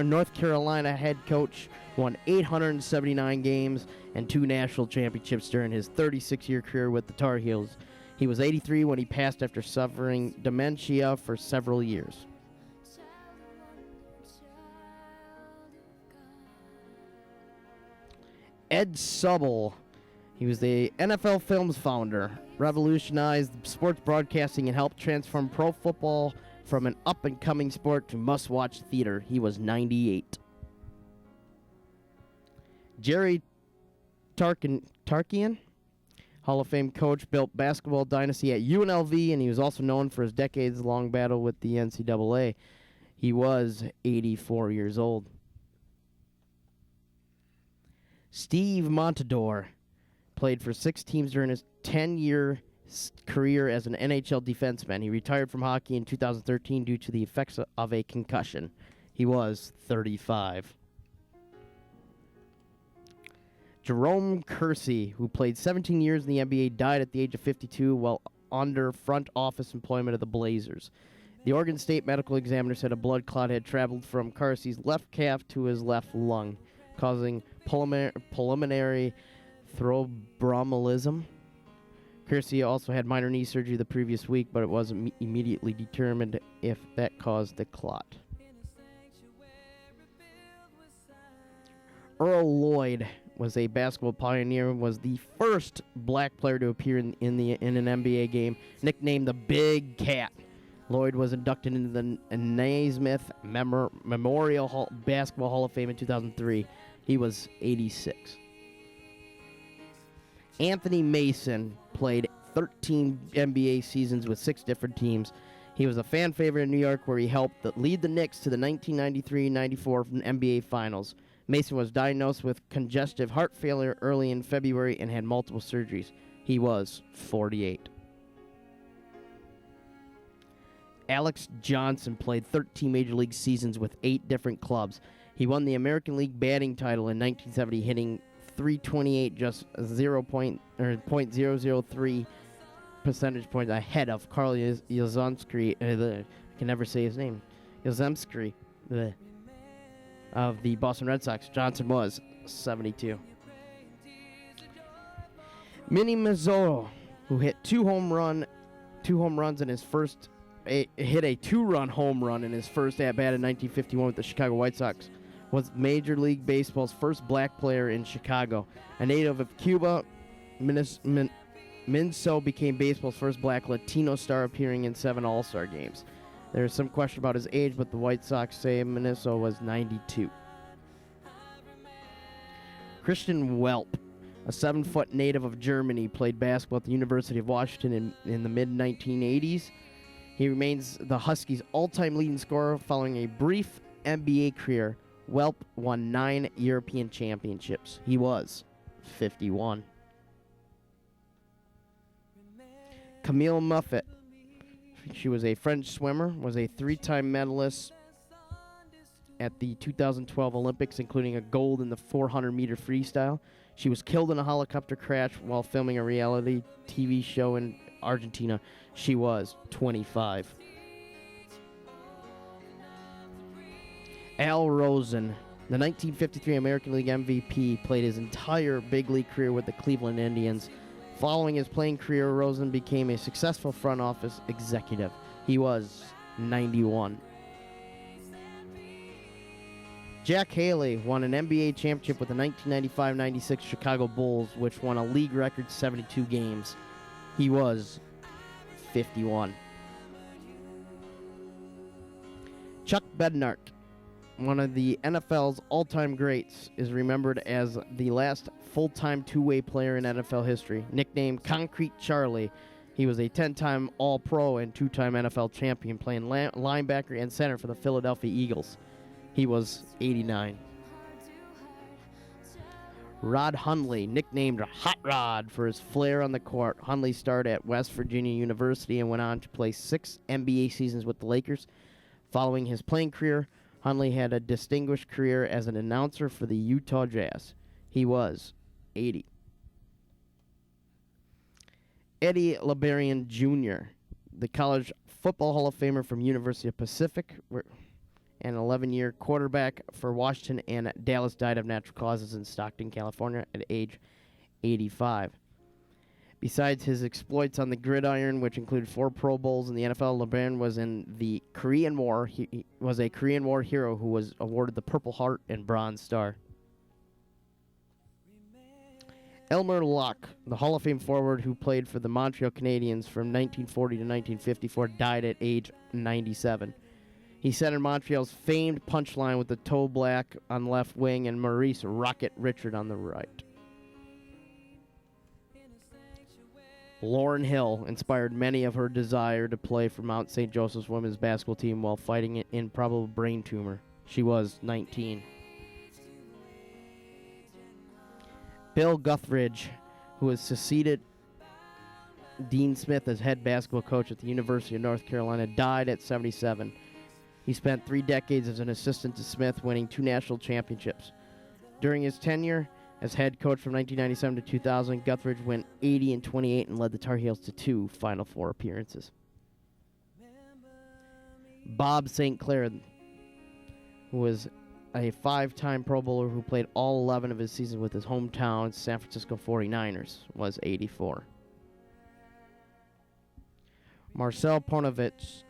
A: North Carolina head coach, won 879 games and 2 national championships during his 36-year career with the Tar Heels. He was 83 when he passed after suffering dementia for several years. Ed Subble, he was the NFL Films founder, revolutionized sports broadcasting and helped transform pro football from an up-and-coming sport to must-watch theater. He was 98. Jerry Tarkian, Hall of Fame coach, built basketball dynasty at UNLV, and he was also known for his decades-long battle with the NCAA. He was 84 years old. Steve Montador played for 6 teams during his 10-year career as an NHL defenseman. He retired from hockey in 2013 due to the effects of a concussion. He was 35. Jerome Kersey, who played 17 years in the NBA, died at the age of 52 while under front office employment of the Blazers. The Oregon State medical examiner said a blood clot had traveled from Kersey's left calf to his left lung, causing pulmonary thromboembolism. Kersey also had minor knee surgery the previous week, but it wasn't immediately determined if that caused the clot. Earl Lloyd was a basketball pioneer and was the first black player to appear in an NBA game, nicknamed the Big Cat. Lloyd was inducted into the Naismith Memorial Basketball Hall of Fame in 2003. He was 86. Anthony Mason played 13 NBA seasons with 6 different teams. He was a fan favorite in New York, where he helped lead the Knicks to the 1993-94 NBA Finals. Mason was diagnosed with congestive heart failure early in February and had multiple surgeries. He was 48. Alex Johnson played 13 Major League seasons with 8 different clubs. He won the American League batting title in 1970, hitting .328, just 0.003 percentage points ahead of Carl Yastrzemski. I can never say his name. Yastrzemski of the Boston Red Sox. Johnson was 72. Minnie Mazzaro, who hit 2 home runs in his first, hit a 2-run home run in his first at-bat in 1951 with the Chicago White Sox, was Major League Baseball's first black player in Chicago. A native of Cuba, Minso became baseball's first black Latino star, appearing in 7 All-Star games. There is some question about his age, but the White Sox say Minso was 92. Christian Welp, a 7-foot native of Germany, played basketball at the University of Washington in the mid-1980s. He remains the Huskies' all-time leading scorer. Following a brief NBA career, Welp won 9 European championships. He was 51. Camille Muffet. She was a French swimmer, was a 3-time medalist at the 2012 Olympics, including a gold in the 400-meter freestyle. She was killed in a helicopter crash while filming a reality TV show in Argentina. She was 25. Al Rosen, the 1953 American League MVP, played his entire big league career with the Cleveland Indians. Following his playing career, Rosen became a successful front office executive. He was 91. Jack Haley won an NBA championship with the 1995-96 Chicago Bulls, which won a league record 72 games. He was 51. Chuck Bednarik, one of the NFL's all-time greats, is remembered as the last full-time two-way player in NFL history. Nicknamed Concrete Charlie, he was a 10-time All-Pro and 2-time NFL champion, playing linebacker and center for the Philadelphia Eagles. He was 89. Rod Hundley, nicknamed Hot Rod for his flair on the court. Hundley started at West Virginia University and went on to play 6 NBA seasons with the Lakers. Following his playing career, Hundley had a distinguished career as an announcer for the Utah Jazz. He was 80. Eddie Labarian Jr., the college football Hall of Famer from University of Pacific, an 11-year quarterback for Washington and Dallas, died of natural causes in Stockton, California at age 85. Besides his exploits on the gridiron, which included 4 Pro Bowls in the NFL, LeBaron was in the Korean War. He was a Korean War hero who was awarded the Purple Heart and Bronze Star. Elmer Luck, the Hall of Fame forward who played for the Montreal Canadiens from 1940 to 1954, died at age 97. He centered Montreal's famed punchline with the toe black on left wing and Maurice Rocket Richard on the right. Lauren Hill inspired many of her desire to play for Mount St. Joseph's women's basketball team while fighting an improbable brain tumor. She was 19. Bill Guthridge, who has succeeded Dean Smith as head basketball coach at the University of North Carolina, died at 77. He spent 3 decades as an assistant to Smith, winning 2 national championships. During his tenure as head coach from 1997 to 2000, Guthridge went 80-28 and led the Tar Heels to 2 Final Four appearances. Bob St. Clair, who was a 5-time Pro Bowler who played all 11 of his seasons with his hometown San Francisco 49ers, was 84. Marcel Ponovich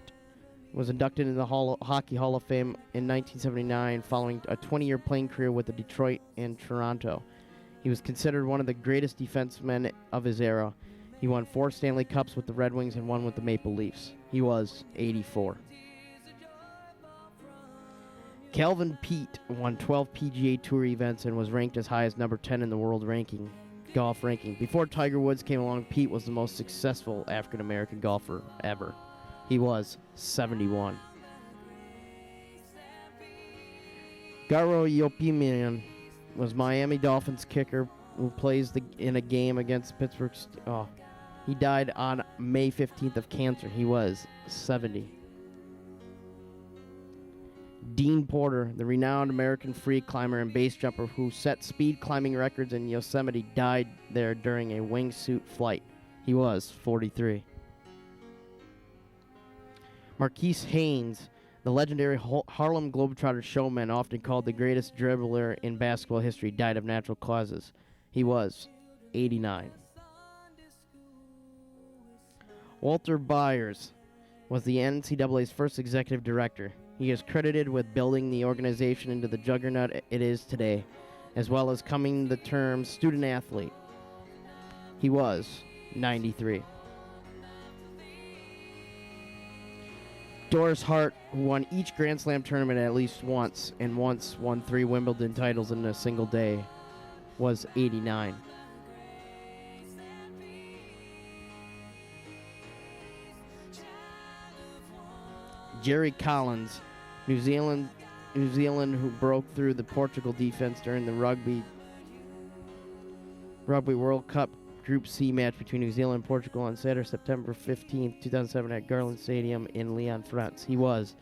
A: was inducted into the Hockey Hall of Fame in 1979 following a 20-year playing career with the Detroit and Toronto. He was considered one of the greatest defensemen of his era. He won 4 Stanley Cups with the Red Wings and 1 with the Maple Leafs. He was 84. Calvin Peete won 12 PGA Tour events and was ranked as high as number 10 in the world golf ranking. Before Tiger Woods came along, Peete was the most successful African-American golfer ever. He was 71. Garo Yopimian was Miami Dolphins kicker who plays in a game against Pittsburgh. He died on May 15th of cancer. He was 70. Dean Porter, the renowned American free climber and base jumper who set speed climbing records in Yosemite, died there during a wingsuit flight. He was 43. Marquise Haynes, the legendary Harlem Globetrotter showman, often called the greatest dribbler in basketball history, died of natural causes. He was 89. Walter Byers was the NCAA's first executive director. He is credited with building the organization into the juggernaut it is today, as well as coining the term student athlete. He was 93. Doris Hart, who won each Grand Slam tournament at least once, and once won 3 Wimbledon titles in a single day, was 89. Jerry Collins, New Zealand who broke through the Portugal defense during the Rugby World Cup Group C match between New Zealand and Portugal on Saturday, September 15th, 2007 at Garland Stadium in Lyon, France. He was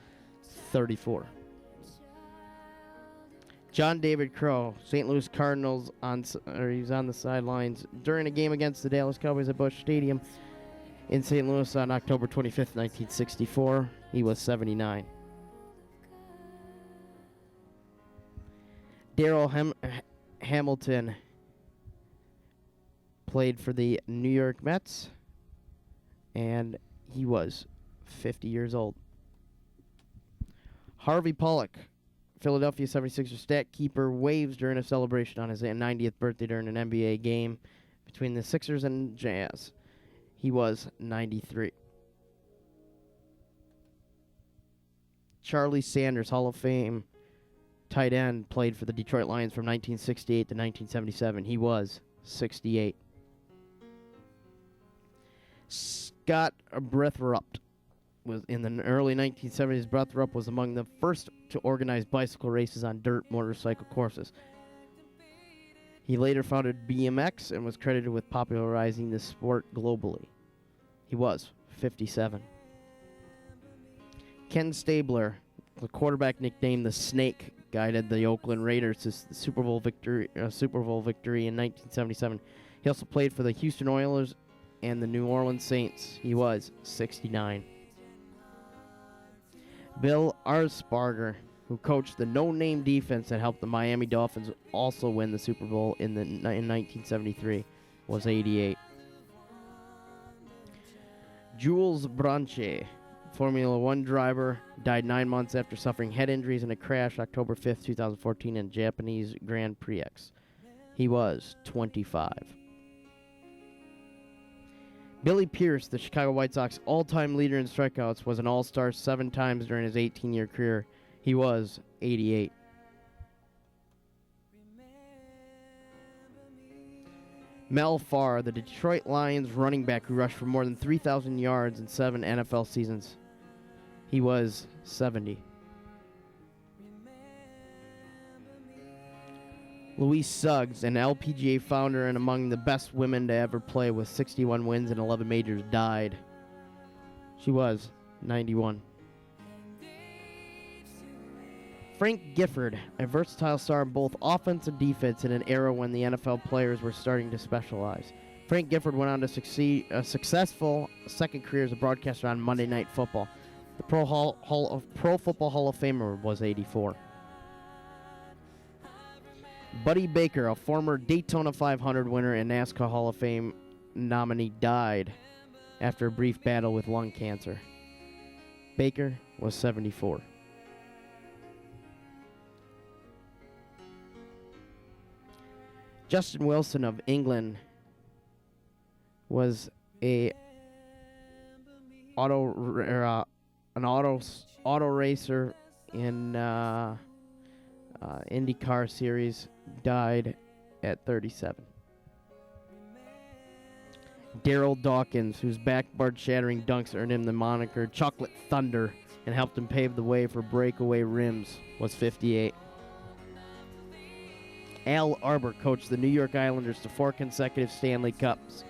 A: 34. John David Crow, St. Louis Cardinals, he was on the sidelines during a game against the Dallas Cowboys at Busch Stadium in St. Louis on October 25th, 1964. He was 79. Darrell Hamilton played for the New York Mets, and he was 50 years old. Harvey Pollock, Philadelphia 76ers stat keeper, waves during a celebration on his 90th birthday during an NBA game between the Sixers and Jazz. He was 93. Charlie Sanders, Hall of Fame tight end, played for the Detroit Lions from 1968 to 1977. He was 68. Scott Breithaupt was in the early 1970s. Breithaupt was among the first to organize bicycle races on dirt motorcycle courses. He later founded BMX and was credited with popularizing the sport globally. He was 57. Ken Stabler, the quarterback nicknamed the Snake, guided the Oakland Raiders to the Super Bowl victory in 1977. He also played for the Houston Oilers and the New Orleans Saints. He was 69. Bill Arsparger, who coached the no-name defense that helped the Miami Dolphins also win the Super Bowl in 1973, was 88. Jules Branche, Formula One driver, died 9 months after suffering head injuries in a crash October 5th, 2014 in Japanese Grand Prix. He was 25. Billy Pierce, the Chicago White Sox all-time leader in strikeouts, was an all-star 7 times during his 18-year career. He was 88. Mel Farr, the Detroit Lions running back who rushed for more than 3,000 yards in 7 NFL seasons. He was 70. Louise Suggs, an LPGA founder and among the best women to ever play with 61 wins and 11 majors, died. She was 91. Frank Gifford, a versatile star in both offense and defense in an era when the NFL players were starting to specialize. Frank Gifford went on to succeed a successful second career as a broadcaster on Monday Night Football. The Pro Football Hall of Famer was 84. Buddy Baker, a former Daytona 500 winner and NASCAR Hall of Fame nominee, died after a brief battle with lung cancer. Baker was 74. Justin Wilson of England was an auto racer in IndyCar series, died at 37. Daryl Dawkins, whose backboard-shattering dunks earned him the moniker Chocolate Thunder and helped him pave the way for breakaway rims, was 58. Al Arbor coached the New York Islanders to 4 consecutive Stanley Cups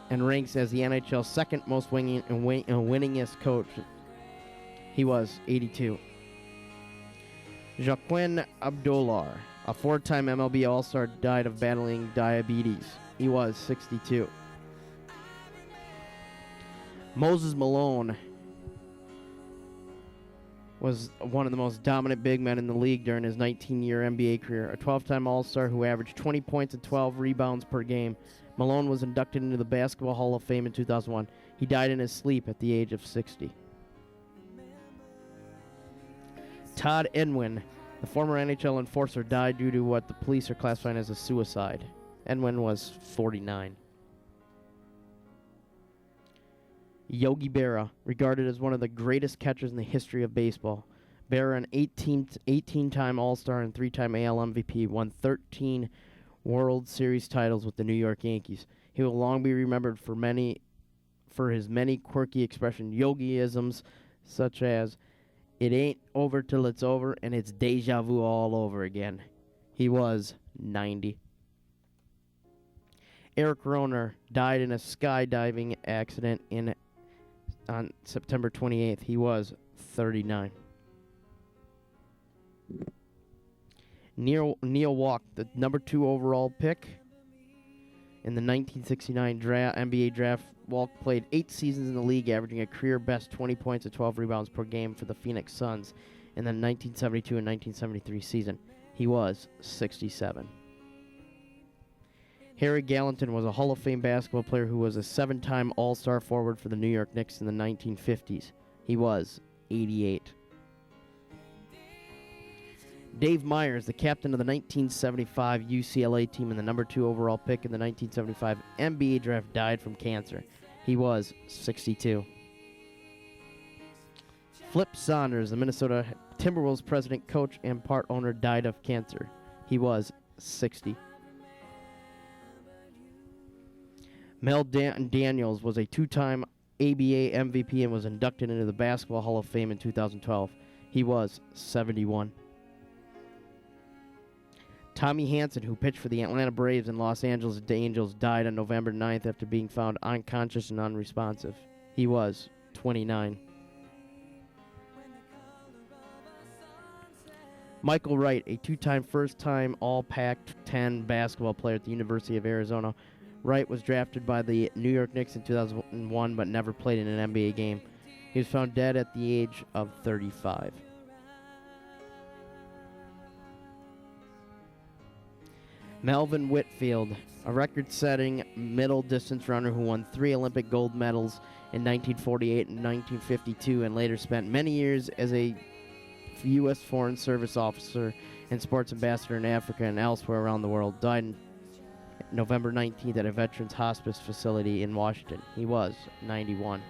A: and ranks as the NHL's second most winningest coach. He was 82. Joaquin Abdullah, a 4-time MLB All-Star, died of battling diabetes. He was 62. Moses Malone was one of the most dominant big men in the league during his 19-year NBA career, a 12-time All-Star who averaged 20 points and 12 rebounds per game. Malone was inducted into the Basketball Hall of Fame in 2001. He died in his sleep at the age of 60. Todd Enwin, the former NHL enforcer, died due to what the police are classifying as a suicide. Enwin was 49. Yogi Berra, regarded as one of the greatest catchers in the history of baseball. Berra, an 18-time All-Star and 3-time AL MVP, won 13 World Series titles with the New York Yankees. He will long be remembered for his many quirky expression Yogiisms, such as, "It ain't over till it's over, and it's deja vu all over again." He was 90. Eric Rohner died in a skydiving accident on September 28th. He was 39. Neil Walk, the number 2 overall pick in the 1969 NBA draft. Walk played 8 seasons in the league, averaging a career-best 20 points and 12 rebounds per game for the Phoenix Suns in the 1972 and 1973 season. He was 67. Harry Gallatin was a Hall of Fame basketball player who was a 7-time All-Star forward for the New York Knicks in the 1950s. He was 88. Dave Myers, the captain of the 1975 UCLA team and the number 2 overall pick in the 1975 NBA draft, died from cancer. He was 62. Flip Saunders, the Minnesota Timberwolves president, coach, and part owner, died of cancer. He was 60. Mel Daniels was a 2-time ABA MVP and was inducted into the Basketball Hall of Fame in 2012. He was 71. Tommy Hanson, who pitched for the Atlanta Braves and Los Angeles Angels, died on November 9th after being found unconscious and unresponsive. He was 29. Michael Wright, a 2-time first-time All-Pac-10 basketball player at the University of Arizona. Wright was drafted by the New York Knicks in 2001 but never played in an NBA game. He was found dead at the age of 35. Melvin Whitfield, a record-setting middle-distance runner who won 3 Olympic gold medals in 1948 and 1952 and later spent many years as a U.S. Foreign Service officer and sports ambassador in Africa and elsewhere around the world, died November 19th at a Veterans Hospice facility in Washington. He was 91.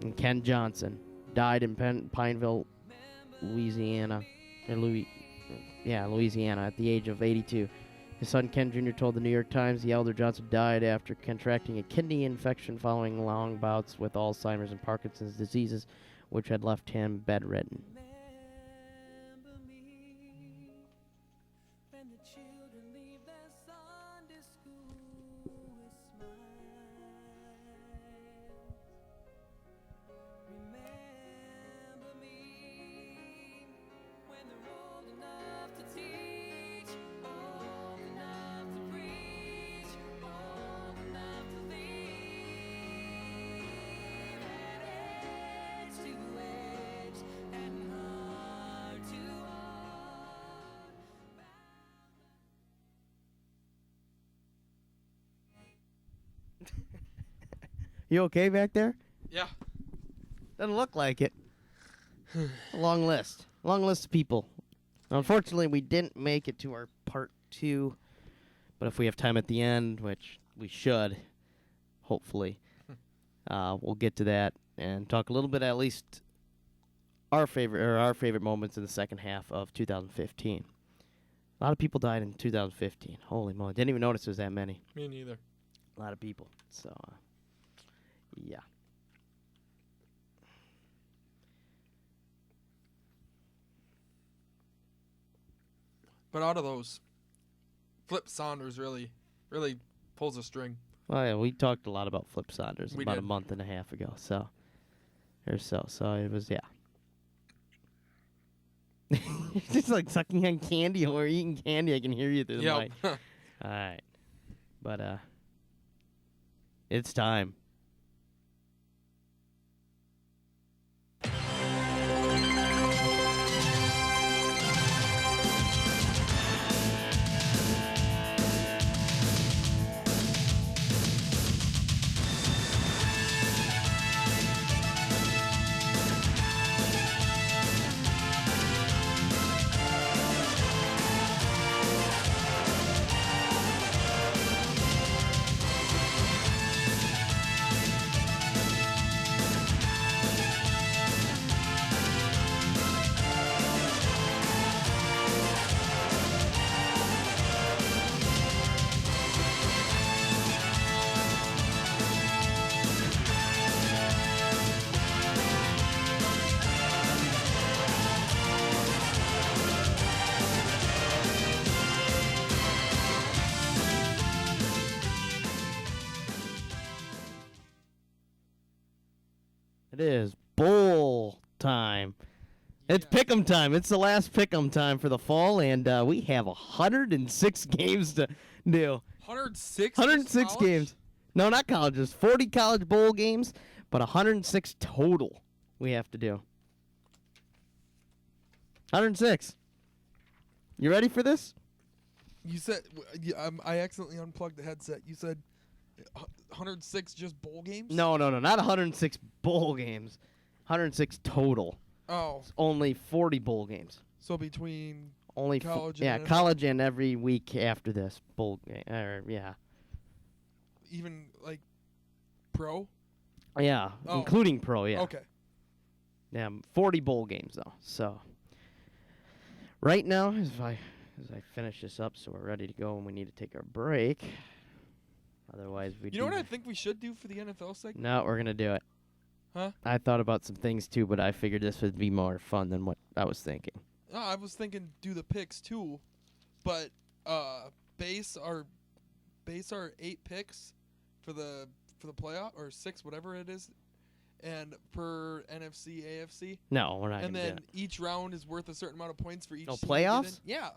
A: And Ken Johnson died in Pineville, Louisiana. Louisiana at the age of 82. His son Ken Jr. told the New York Times the elder Johnson died after contracting a kidney infection following long bouts with Alzheimer's and Parkinson's diseases, which had left him bedridden. You okay back there?
B: Yeah.
A: Doesn't look like it. A long list. Long list of people. Unfortunately, we didn't make it to our part 2. But if we have time at the end, which we should, hopefully, we'll get to that and talk a little bit, at least our favorite moments in the second half of 2015. A lot of people died in 2015. Holy moly. Didn't even notice there was that many.
B: Me neither.
A: A lot of people. So, yeah.
B: But out of those, Flip Saunders really pulls a string.
A: Well, yeah, we talked a lot about Flip Saunders
B: We
A: about
B: did.
A: a month and a half ago. So it was, yeah. It's just like sucking on candy or eating candy. I can hear you through the mic.
B: Yep.
A: All right. But, it's time. It is bowl time. It's pick'em time. It's the last pick'em time for the fall, and we have 106 games to do.
B: 106?
A: 106
B: college?
A: games. No, not colleges. 40 college bowl games, but 106 total we have to do. 106. You ready for this?
B: You said I accidentally unplugged the headset. You said 106 just bowl games?
A: No, not 106 bowl games. 106 total.
B: Oh,
A: It's only 40 bowl games.
B: so between
A: Only
B: College
A: yeah,
B: and NFL?
A: college and every week after this bowl game. Yeah.
B: even like pro?
A: Yeah,
B: Oh.
A: including pro, yeah.
B: Okay.
A: Yeah, 40 bowl games though. So right now, as I finish this up, so we're ready to go, and we need to take our break. Otherwise, we.
B: You know what I think we should do for the NFL segment?
A: No, we're gonna do it.
B: Huh?
A: I thought about some things too, but I figured this would be more fun than what I was thinking.
B: No, I was thinking do the picks too, but base our 8 picks for the playoff, or 6, whatever it is, and per NFC, AFC,
A: No, we're not
B: and
A: gonna
B: then
A: do it.
B: each round is worth a certain amount of points for each.
A: Oh,
B: seed you get
A: playoffs?
B: in. Yeah.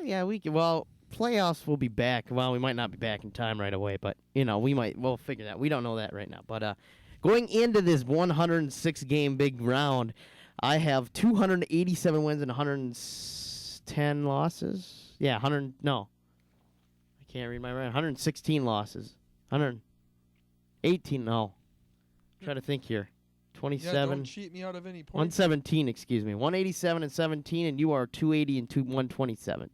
A: Yeah, we can. Well, playoffs will be back. Well, we might not be back in time right away, but we'll figure that. We don't know that right now. But going into this 106 game big round, I have 287 wins and 110 losses. Yeah, 100. No, I can't read my right. 116 losses. 118. No, try to think here.
B: Yeah,
A: 27.
B: don't cheat me out of any points.
A: 117, excuse me. 187 and 17, and you are 280 and 127.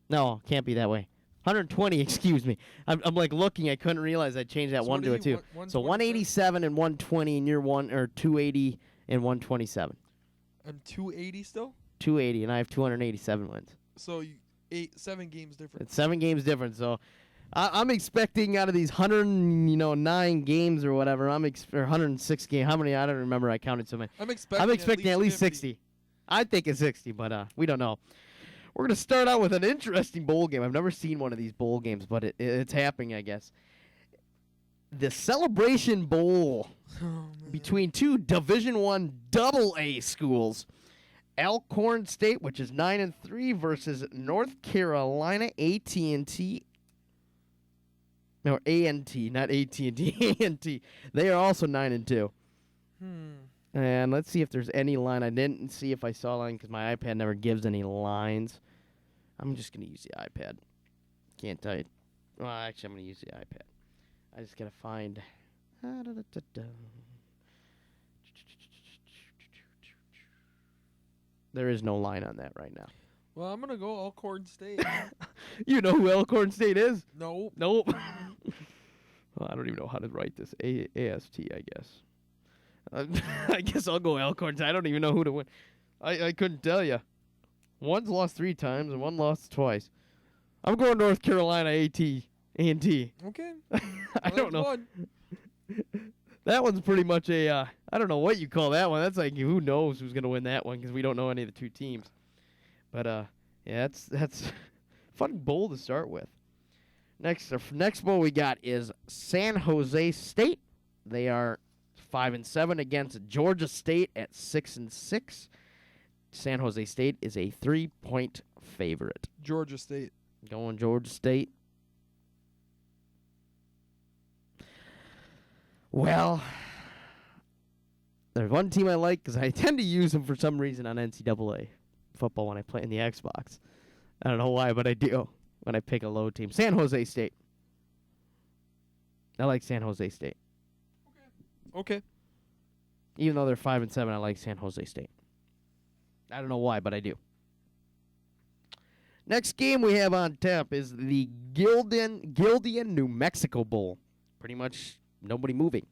A: No, can't be that way. 120, excuse me. I'm like looking. I couldn't realize I changed that
B: So
A: one
B: what
A: to a
B: are you,
A: 2.
B: one-
A: So
B: 127?
A: 187 and 120, and you're 280 and 127.
B: I'm 280 still.
A: 280, and I have 287 wins.
B: So 7 games different.
A: It's 7 games different. So I'm expecting out of these 109 games or whatever, or 106 games. How many? I don't remember. I counted so many.
B: I'm expecting
A: at least
B: 50.
A: 60. I think it's 60, but we don't know. We're going to start out with an interesting bowl game. I've never seen one of these bowl games, but it's happening, I guess. The Celebration Bowl
B: Oh, man.
A: between two Division I AA schools. Alcorn State, which is 9-3, versus North Carolina A&T. No, A&T, not AT&T. A&T. They are also 9-2. And let's see if there's any line. I didn't see if I saw a line because my iPad never gives any lines. I'm just going to use the iPad. Can't tell you. Well, actually, I'm going to use the iPad. I just got to find. There is no line on that right now.
B: Well, I'm gonna go Alcorn State.
A: You know who Elkhorn State is?
B: Nope.
A: Nope. Well, I don't even know how to write this. AST, I guess. I guess I'll go Elkhorn State. I don't even know who to win. I couldn't tell you. One's lost 3 times and one lost twice. I'm going North Carolina A&T.
B: Okay.
A: I don't know.
B: One.
A: That one's pretty much a, I don't know what you call that one. That's like, who knows who's going to win that one because we don't know any of the 2 teams. But, yeah, that's fun bowl to start with. Next bowl we got is San Jose State. They are 5-7 against Georgia State at 6-6. San Jose State is a 3-point favorite.
B: Georgia State.
A: Going Georgia State. Well, there's one team I like because I tend to use them for some reason on NCAA football when I play in the Xbox. I don't know why, but I do when I pick a low team. San Jose State. I like San Jose State.
B: Okay.
A: Even though they're 5-7, I like San Jose State. I don't know why, but I do. Next game we have on tap is the Gildian, New Mexico Bowl. Pretty much nobody moving.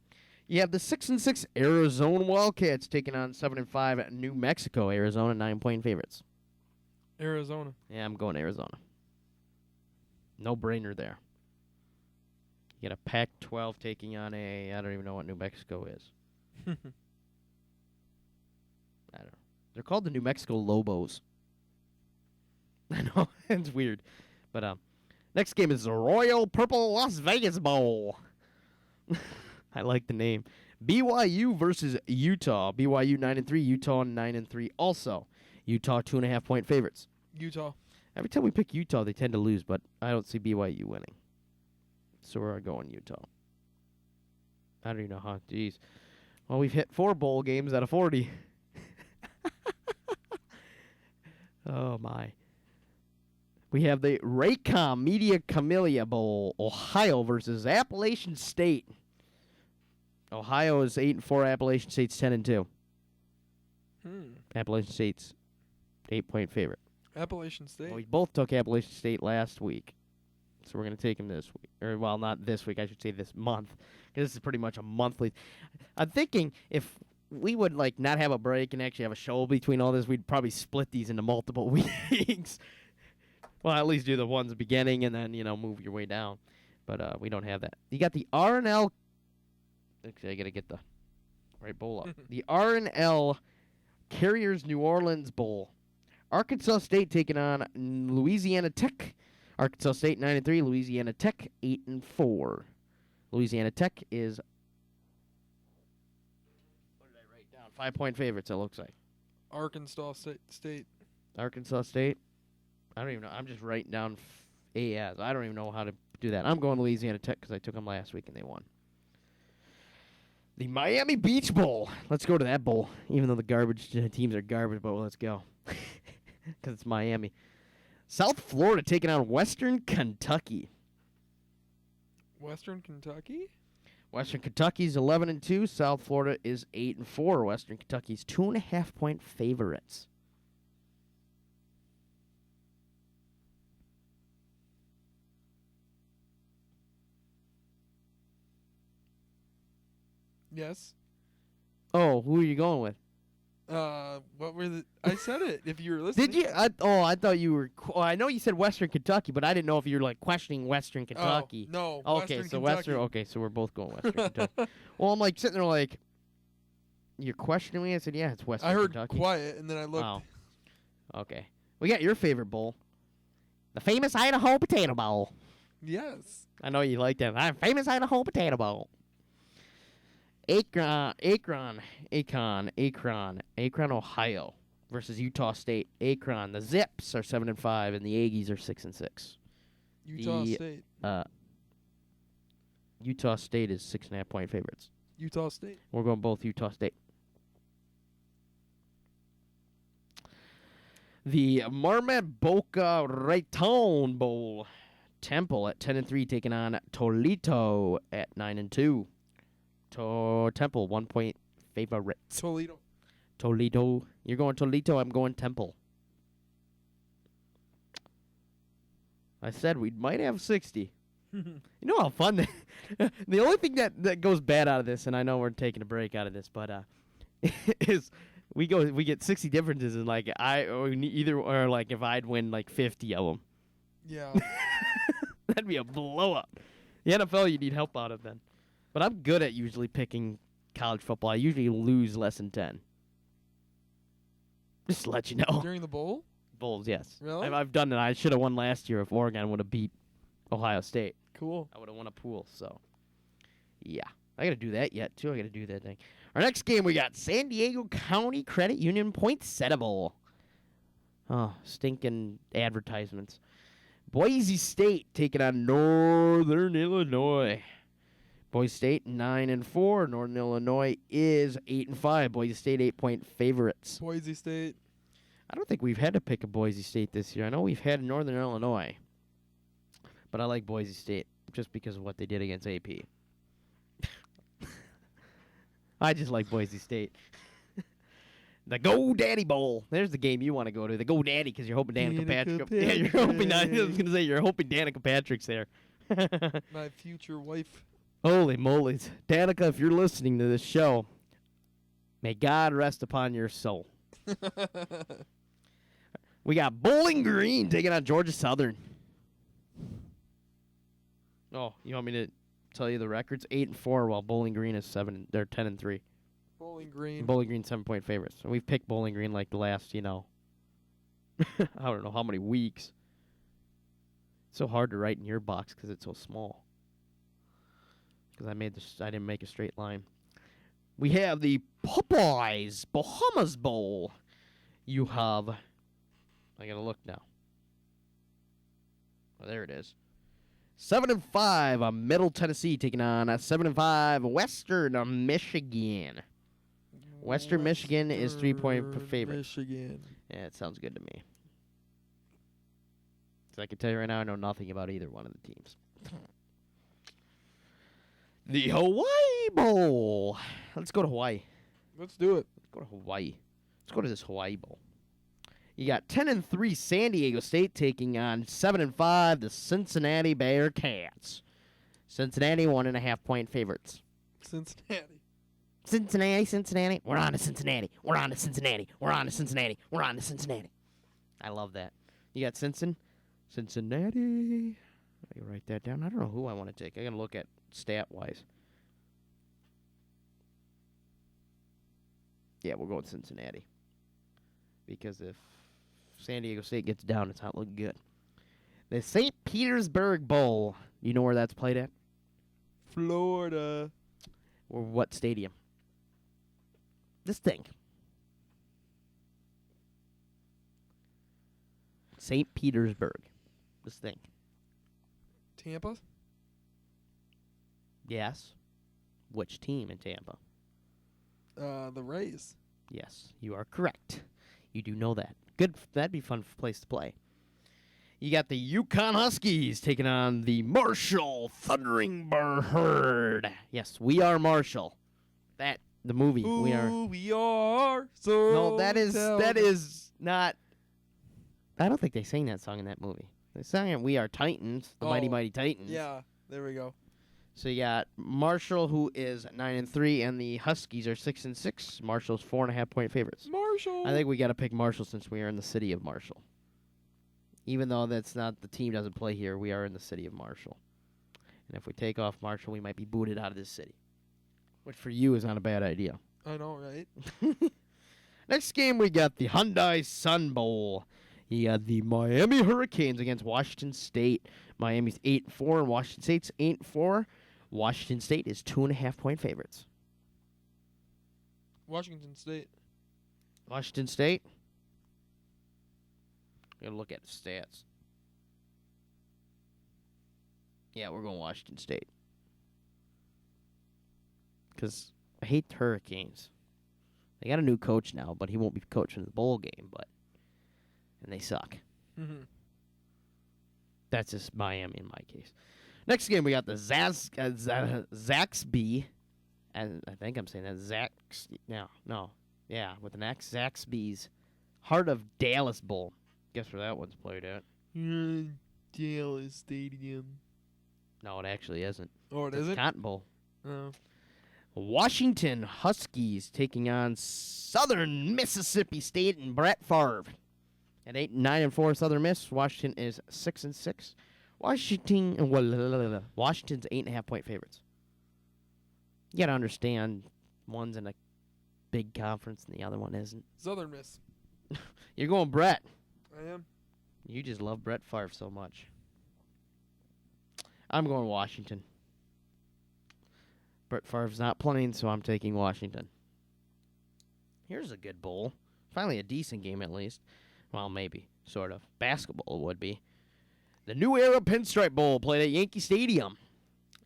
A: You have the 6-6 Arizona Wildcats taking on 7-5 New Mexico. Arizona 9-point favorites.
B: Arizona.
A: Yeah, I'm going Arizona. No brainer there. You got a Pac-12 taking on I don't even know what New Mexico is. I don't know. They're called the New Mexico Lobos. I know, it's weird. But next game is the Royal Purple Las Vegas Bowl. I like the name. BYU versus Utah. BYU 9-3, Utah 9-3 also. Utah 2.5-point favorites.
B: Utah.
A: Every time we pick Utah, they tend to lose, but I don't see BYU winning. So we're going Utah. I don't even know how. Jeez. Well, we've hit 4 bowl games out of 40. Oh, my. We have the Raycom Media Camellia Bowl, Ohio versus Appalachian State. Ohio is 8-4, Appalachian State's 10-2. Appalachian State's 8-point favorite.
B: Appalachian State.
A: Well, we both took Appalachian State last week, so we're going to take them this week. Or, well, not this week, I should say this month, because this is pretty much a monthly. I'm thinking if we would, like, not have a break and actually have a show between all this, we'd probably split these into multiple weeks. Well, at least do the ones beginning and then, move your way down. But we don't have that. You got the R&L. Actually, I got to get the right bowl up. The R&L Carriers New Orleans Bowl. Arkansas State taking on Louisiana Tech. Arkansas State 9-3, Louisiana Tech 8-4. Louisiana Tech is, what did I write down? 5-point favorites, it looks like.
B: Arkansas State.
A: Arkansas State. I don't even know. I'm just writing down AS. I don't even know how to do that. I'm going Louisiana Tech because I took them last week and they won. The Miami Beach Bowl. Let's go to that bowl. Even though the garbage teams are garbage, but let's go. Because it's Miami. South Florida taking on Western Kentucky.
B: Western Kentucky?
A: Western Kentucky's 11-2. South Florida is 8-4. Western Kentucky's 2.5-point favorites.
B: Yes.
A: Oh, who are you going with?
B: What were the? I said it. If you were listening.
A: Did you? I thought you were. I know you said Western Kentucky, but I didn't know if you were like questioning Western Kentucky.
B: Oh, no.
A: Okay,
B: Western
A: so
B: Kentucky.
A: Western. Okay, so we're both going Western Kentucky. Well, I'm like sitting there like, you're questioning me. I said, yeah, it's Western
B: I heard
A: Kentucky.
B: quiet, and then I looked.
A: Oh. Okay. We got your favorite bowl, the famous Idaho Potato Bowl.
B: Yes.
A: I know you like that. Famous Idaho Potato Bowl. Akron, Ohio versus Utah State. Akron, the Zips are 7-5, and the Aggies are 6-6.
B: Utah State.
A: Utah State is 6.5-point favorites.
B: Utah State.
A: We're going both Utah State. The Marmet Boca Raton Bowl. Temple at 10-3 taking on Toledo at 9-2. Temple 1-point favorites. Toledo. You're going Toledo. I'm going Temple. I said we might have 60. You know how fun that the only thing that goes bad out of this, and I know we're taking a break out of this, but is we get 60 differences, and like if I'd win like 50 of them.
B: Yeah.
A: That'd be a blowout. The NFL you need help out of then. But I'm good at usually picking college football. I usually lose less than 10. Just to let you know.
B: During the bowl?
A: Bowls, yes.
B: Really?
A: I've done it. I should have won last year if Oregon would have beat Ohio State.
B: Cool.
A: I would have won a pool, so. Yeah. I got to do that yet, too. I got to do that thing. Our next game, we got San Diego County Credit Union Poinsettia Bowl. Oh, stinking advertisements. Boise State taking on Northern Illinois. Boise State 9-4. Northern Illinois is 8-5. Boise State 8-point favorites.
B: Boise State.
A: I don't think we've had to pick a Boise State this year. I know we've had Northern Illinois, but I like Boise State just because of what they did against AP. I just like Boise State. The GoDaddy Bowl. There's the game you want to go to. The GoDaddy because you're hoping Danica Patrick. Yeah, you're hoping. I was gonna say you're hoping Danica Patrick's there.
B: My future wife.
A: Holy moly's, Danica! If you're listening to this show, may God rest upon your soul. We got Bowling Green taking on Georgia Southern. Oh, you want me to tell you the records? 8-4, while Bowling Green is 7. They're 10-3.
B: Bowling Green.
A: Bowling Green 7-point favorites. And we've picked Bowling Green like the last, I don't know how many weeks. It's so hard to write in your box because it's so small. Because I didn't make a straight line. We have the Popeyes Bahamas Bowl. You have, I gotta look now. Oh, there it is. 7-5, Middle Tennessee taking on 7-5 Western Michigan. Western Michigan is 3-point favorite.
B: Michigan.
A: Yeah, it sounds good to me. So I can tell you right now, I know nothing about either one of the teams. The Hawaii Bowl. Let's go to Hawaii.
B: Let's do it.
A: Let's go to Hawaii. Let's go to this Hawaii Bowl. You got 10-3 San Diego State taking on 7-5 the Cincinnati Bearcats. Cincinnati 1.5-point favorites. Cincinnati. We're on to Cincinnati. We're on to Cincinnati. We're on to Cincinnati. We're on to Cincinnati. I love that. You got Cincinnati. Let me write that down. I don't know who I want to take. I got to look at stat-wise. Yeah, we'll go with Cincinnati. Because if San Diego State gets down, it's not looking good. The St. Petersburg Bowl. You know where that's played at?
B: Florida.
A: Or what stadium? Just think. St. Petersburg. Just think.
B: Tampa?
A: Yes. Which team in Tampa?
B: The Rays.
A: Yes, you are correct. You do know that. Good. That'd be a fun place to play. You got the Yukon Huskies taking on the Marshall Thundering Herd. Yes, We Are Marshall. The movie.
B: Ooh,
A: we
B: are so.
A: No, that is not. I don't think they sang that song in that movie. They sang it We Are Titans, the Mighty Mighty Titans.
B: Yeah, there we go.
A: So you got Marshall, who is 9-3, and the Huskies are 6-6. Marshall's 4.5-point favorites.
B: Marshall.
A: I think we got to pick Marshall since we are in the city of Marshall. Even though that's not the team doesn't play here, we are in the city of Marshall. And if we take off Marshall, we might be booted out of this city, which for you is not a bad idea.
B: I know, right?
A: Next game, we got the Hyundai Sun Bowl. You got the Miami Hurricanes against Washington State. Miami's 8-4, and Washington State's 8-4. Washington State is 2.5-point favorites.
B: Washington State.
A: Washington State. Gotta look at the stats. Yeah, we're going Washington State. Because I hate the Hurricanes. They got a new coach now, but he won't be coaching the bowl game, and they suck.
B: Mm-hmm.
A: That's just Miami in my case. Next game, we got the Zaxby, and I think I'm saying that with an X, Zaxby's Heart of Dallas Bowl. Guess where that one's played at?
B: Dallas Stadium.
A: No, it actually isn't.
B: Oh, it
A: It's
B: isn't?
A: Cotton Bowl.
B: Oh.
A: Washington Huskies taking on Southern Mississippi State and Brett Favre. At 9-4, Southern Miss. Washington is 6-6. Washington's 8.5-point favorites. You gotta understand, one's in a big conference and the other one isn't.
B: Southern Miss.
A: You're going Brett.
B: I am.
A: You just love Brett Favre so much. I'm going Washington. Brett Favre's not playing, so I'm taking Washington. Here's a good bowl. Finally a decent game at least. Well, maybe. Sort of. Basketball would be. The New Era Pinstripe Bowl played at Yankee Stadium.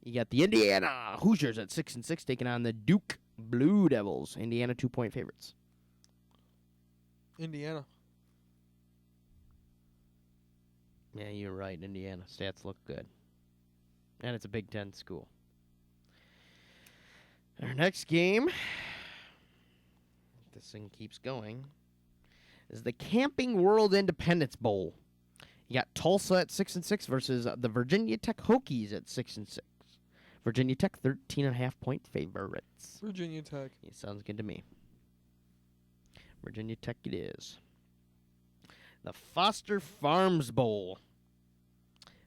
A: You got the Indiana Hoosiers at 6-6 taking on the Duke Blue Devils. Indiana 2-point favorites.
B: Indiana.
A: Yeah, you're right. Indiana. Stats look good. And it's a Big Ten school. Our next game, if this thing keeps going, is the Camping World Independence Bowl. You got Tulsa at 6-6 versus the Virginia Tech Hokies at 6-6. Virginia Tech 13.5-point favorites.
B: Virginia Tech.
A: Yeah, sounds good to me. Virginia Tech it is. The Foster Farms Bowl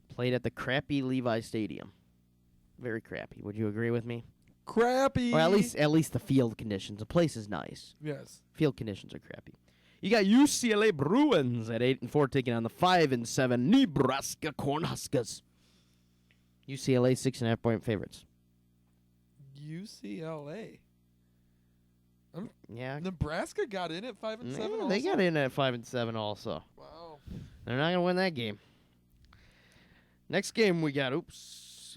A: played at the crappy Levi Stadium. Very crappy. Would you agree with me?
B: Crappy.
A: Or at least the field conditions. The place is nice.
B: Yes.
A: Field conditions are crappy. You got UCLA Bruins at 8-4 taking on the 5-7 Nebraska Cornhuskers. UCLA 6.5-point favorites.
B: UCLA.
A: Yeah.
B: Nebraska got in at 5-7.
A: Yeah, they got in at 5-7 also.
B: Wow.
A: They're not gonna win that game. Next game we got.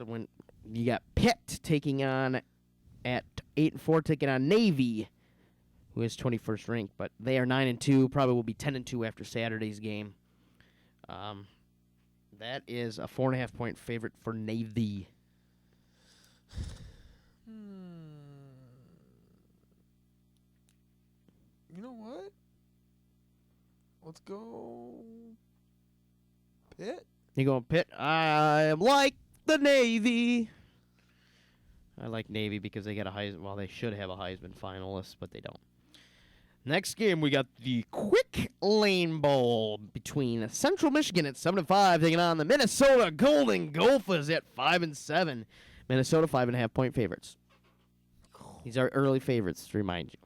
A: When you got Pitt taking on at 8-4 taking on Navy, who is 21st ranked, but they are 9-2. Probably will be 10-2 after Saturday's game. That is a 4.5-point favorite for Navy.
B: You know what? Let's go Pitt.
A: You going Pitt? I like the Navy. I like Navy because they got a Heisman. Well, they should have a Heisman finalist, but they don't. Next game, we got the Quick Lane Bowl between Central Michigan at 7-5 taking on the Minnesota Golden Gophers at 5-7. Minnesota 5.5-point favorites. These are early favorites, to remind you.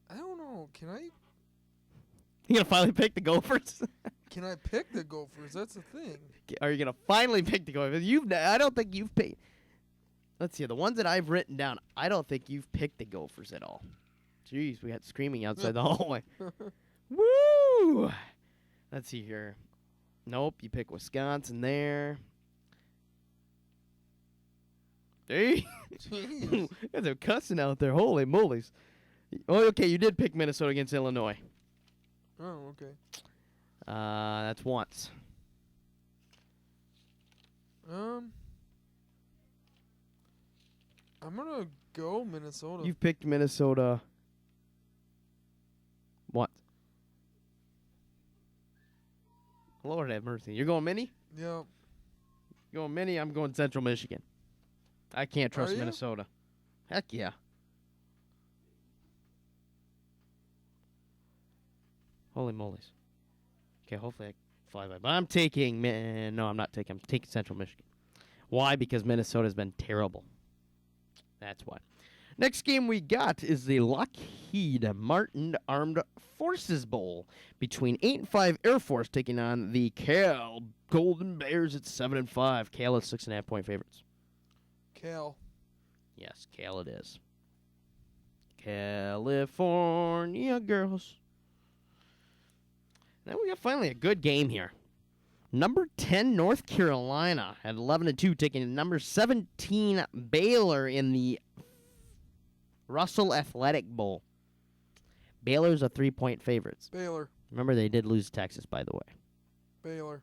B: I don't know. Can I
A: You gonna finally pick the Gophers?
B: pick the Gophers? That's the thing.
A: Are you gonna finally pick the Gophers? I don't think you've picked. Let's see, the ones that I've written down, I don't think you've picked the Gophers at all. Jeez, we got screaming outside the hallway. Woo! Let's see here. Nope, you pick Wisconsin there. Hey,
B: Jeez.
A: guys are cussing out there. Holy molies. Oh, okay, you did pick Minnesota against Illinois.
B: Oh, okay.
A: That's once.
B: I'm gonna go Minnesota.
A: You've picked Minnesota. What? Lord have mercy. You're going Minnie?
B: Yeah.
A: Going Mini, I'm going Central Michigan. I can't trust
B: Are you?
A: Minnesota. Heck yeah. Holy moly's. Okay, hopefully I fly by. But I'm taking... No, I'm not taking... I'm taking Central Michigan. Why? Because Minnesota's been terrible. That's why. Next game we got is the Lockheed Martin Armed Forces Bowl between 8 and 5 Air Force taking on the Cal Golden Bears at 7 and 5. Cal is 6.5 point favorites.
B: Cal.
A: Yes, Cal it is. California girls. Now we got finally a good game here. Number 10 North Carolina at 11 and 2 taking number 17 Baylor in the Russell Athletic Bowl. Baylor's a 3-point favorites.
B: Baylor.
A: Remember, they did lose to Texas, by the way.
B: Baylor.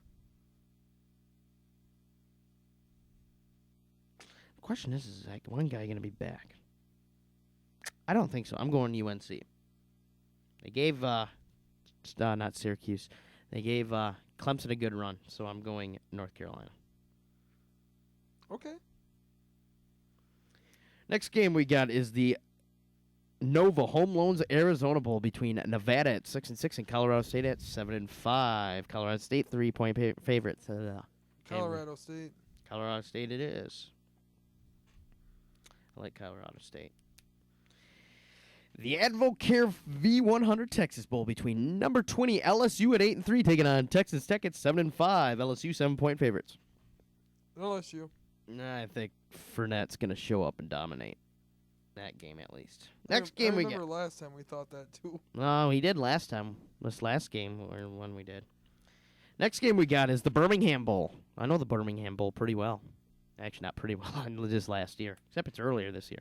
A: The question is like, one guy going to be back? I don't think so. I'm going UNC. They gave, not Syracuse. They gave Clemson a good run, so I'm going North Carolina.
B: Okay.
A: Next game we got is the Nova Home Loans Arizona Bowl between Nevada at 6 and 6 and Colorado State at 7 and 5. Colorado State 3-point favorites.
B: Colorado State.
A: Colorado State it is. I like Colorado State. The Advocare V100 Texas Bowl between number 20 LSU at 8 and 3 taking on Texas Tech at 7 and 5. LSU 7-point favorites.
B: LSU.
A: I think Fournette's going to show up and dominate that game at least. Next game
B: I
A: we
B: remember
A: got.
B: last time we thought that too.
A: No, he did last time. This last game or one we did. Next game we got is the Birmingham Bowl. I know the Birmingham Bowl pretty well. Actually, not pretty well. Just last year, except it's earlier this year.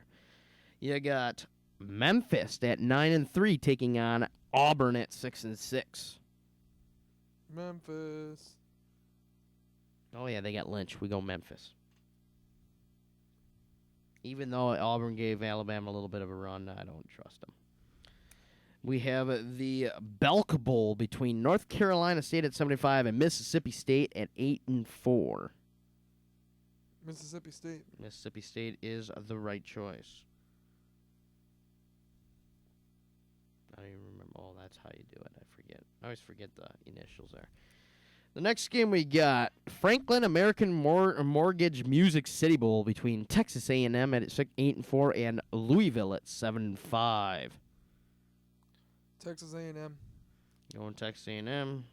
A: You got Memphis at 9 and 3 taking on Auburn at 6 and 6.
B: Memphis.
A: Oh yeah, they got Lynch. We go Memphis. Even though Auburn gave Alabama a little bit of a run, I don't trust them. We have the Belk Bowl between North Carolina State at 75 and Mississippi State at 8 and 4.
B: Mississippi State.
A: Mississippi State is the right choice. I don't even remember. Oh, that's how you do it. I forget. I always forget the initials there. The next game we got Franklin American Mortgage Music City Bowl between Texas A&M at 8 and 4 and Louisville at 7 and 5.
B: Texas A&M.
A: Going Texas A&M.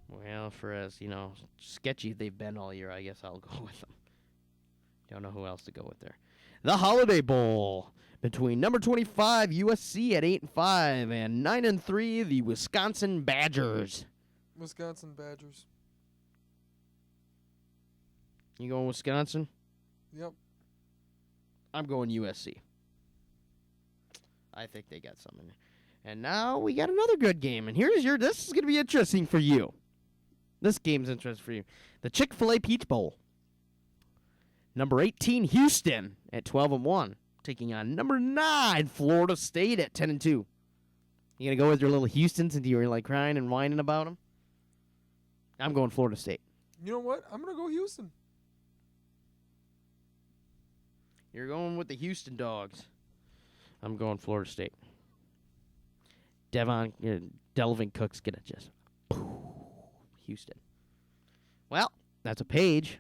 A: Well, for as sketchy they've been all year, I guess I'll go with them. Don't know who else to go with there. The Holiday Bowl between number 25 USC at 8 and 5 and 9 and 3 the Wisconsin Badgers.
B: Wisconsin Badgers.
A: You going Wisconsin?
B: Yep.
A: I'm going USC. I think they got something. And now we got another good game. And this is going to be interesting for you. This game's interesting for you. The Chick-fil-A Peach Bowl. Number 18 Houston at 12 and 1. Taking on number 9 Florida State at 10 and 2. You going to go with your little Houstons and you're like crying and whining about them? I'm going Florida State.
B: You know what? I'm going to go Houston.
A: You're going with the Houston Dogs. I'm going Florida State. Delvin Cook's going to just... Houston. Well, that's a page.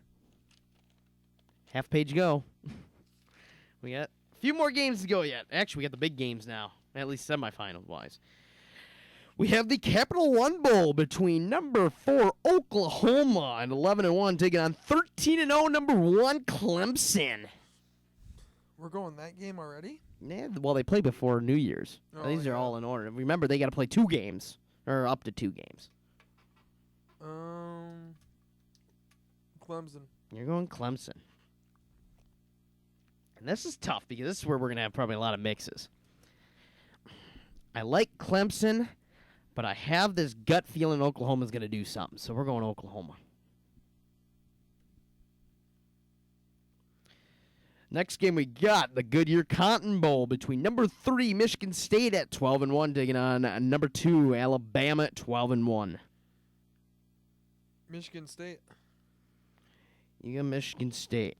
A: Half page go. We got a few more games to go yet. Actually, we got the big games now, at least semifinal-wise. We have the Capital One Bowl between number 4 Oklahoma and 11 and 1 taking on 13 and 0 number 1 Clemson.
B: We're going that game already?
A: Yeah, well, they play before New Year's.
B: Oh,
A: These are
B: yeah.
A: all in order. Remember, they got to play 2 games, or up to 2 games.
B: Clemson.
A: You're going Clemson. And this is tough because this is where we're going to have probably a lot of mixes. I like Clemson, but I have this gut feeling Oklahoma's going to do something, so we're going Oklahoma. Next game we got the Goodyear Cotton Bowl between number 3 Michigan State at 12 and 1 taking on number 2 Alabama at 12 and 1.
B: Michigan State.
A: You got Michigan State.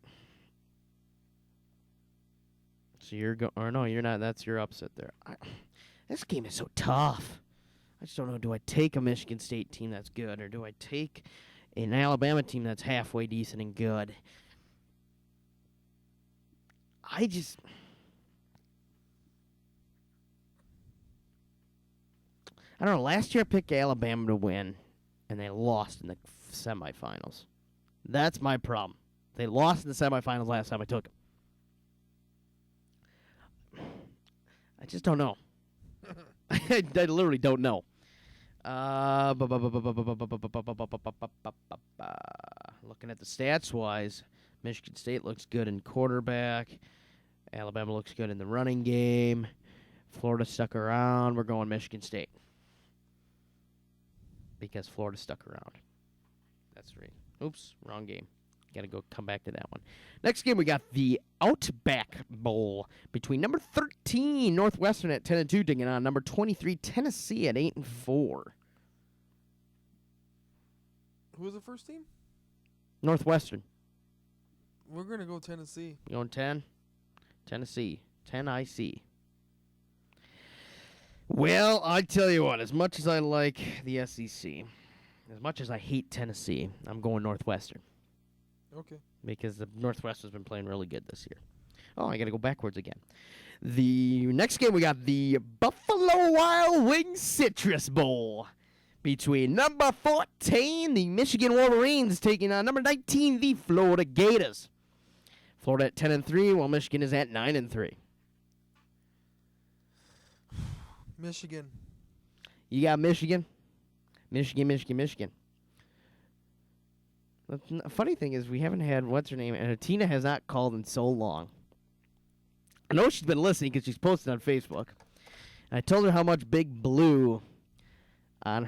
A: So you're or no, you're not. That's your upset there. This game is so tough. I just don't know. Do I take a Michigan State team that's good, or do I take an Alabama team that's halfway decent and good? I don't know. Last year I picked Alabama to win, and they lost in the semifinals. That's my problem. They lost in the semifinals last time I took them. I just don't know. I literally don't know. Looking at the stats-wise, Michigan State looks good in quarterback. Alabama looks good in the running game. Florida stuck around. We're going Michigan State. Because Florida stuck around. That's right. Oops, wrong game. Got to come back to that one. Next game, we got the Outback Bowl between number 13 Northwestern at 10-2 taking on number 23 Tennessee at 8-4.
B: Who was the first team?
A: Northwestern.
B: We're gonna go Tennessee.
A: You going 10? Tennessee. 10 IC. Well, I tell you what, as much as I like the SEC, as much as I hate Tennessee, I'm going Northwestern.
B: Okay.
A: Because the Northwestern's been playing really good this year. Oh, I got to go backwards again. The next game, we got the Buffalo Wild Wings Citrus Bowl between number 14, the Michigan Wolverines, taking on number 19, the Florida Gators. Florida at 10-3, while Michigan is at 9-3.
B: Michigan.
A: You got Michigan? Michigan. The funny thing is we haven't had, what's her name, and Tina has not called in so long. I know she's been listening because she's posted on Facebook. And I told her how much Big Blue on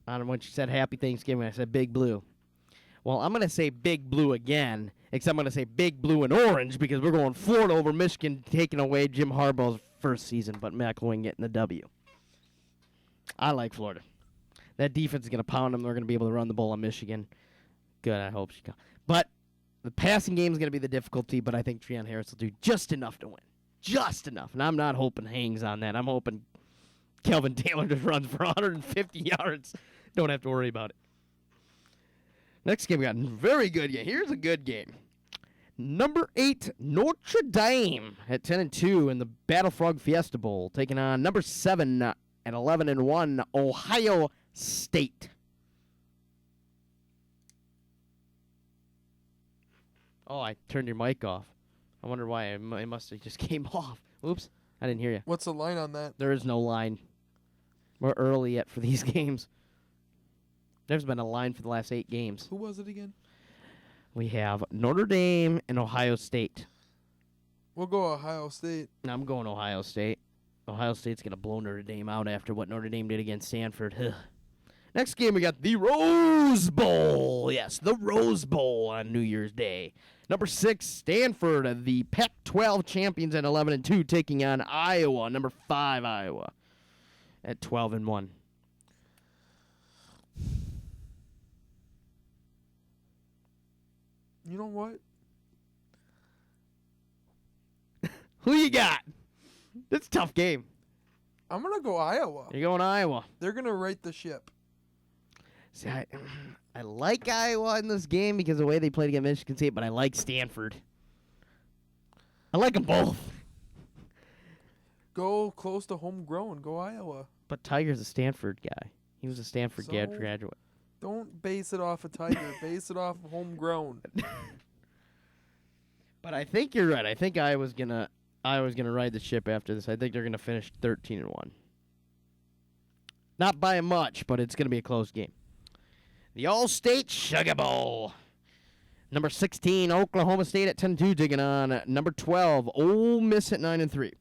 A: when she said Happy Thanksgiving. I said Big Blue. Well, I'm going to say Big Blue again, except I'm going to say Big Blue and Orange because we're going Florida over Michigan, taking away Jim Harbaugh's first season, but McElwain getting the W. I like Florida. That defense is going to pound them. They're going to be able to run the ball on Michigan. Good, I hope she can. But the passing game is going to be the difficulty, but I think Treon Harris will do just enough to win. Just enough. And I'm not hoping hangs on that. I'm hoping Kelvin Taylor just runs for 150 yards. Don't have to worry about it. Next game we got very good game. Here's a good game. Number 8, Notre Dame at 10-2 in the Battle Frog Fiesta Bowl, taking on number 7 at 11-1, Ohio State. Oh, I turned your mic off. I wonder why. It must have just came off. Oops, I didn't hear you.
B: What's the line on that?
A: There is no line. We're early yet for these games. There's been a line for the last 8 games.
B: Who was it again?
A: We have Notre Dame and Ohio State.
B: We'll go Ohio State.
A: I'm going Ohio State. Ohio State's going to blow Notre Dame out after what Notre Dame did against Stanford. Next game, we got the Rose Bowl. Yes, the Rose Bowl on New Year's Day. Number 6, Stanford, the Pac-12 champions at 11-2, taking on Iowa. Number 5, Iowa at 12-1.
B: You know what?
A: Who you got? It's a tough game.
B: I'm going to go Iowa.
A: You're going Iowa.
B: They're going to right the ship.
A: See, I like Iowa in this game because of the way they played against Michigan State, but I like Stanford. I like them both.
B: Go close to homegrown. Go Iowa.
A: But Tiger's a Stanford guy. He was a Stanford
B: So?
A: graduate.
B: Don't base it off a Tiger. Base it off of homegrown.
A: But I think you're right. I think Iowa's gonna ride the ship after this. I think they're gonna finish 13-1. Not by much, but it's gonna be a close game. The All-State Sugar Bowl. Number 16, Oklahoma State at 10-2, taking on number 12, Ole Miss at 9-3.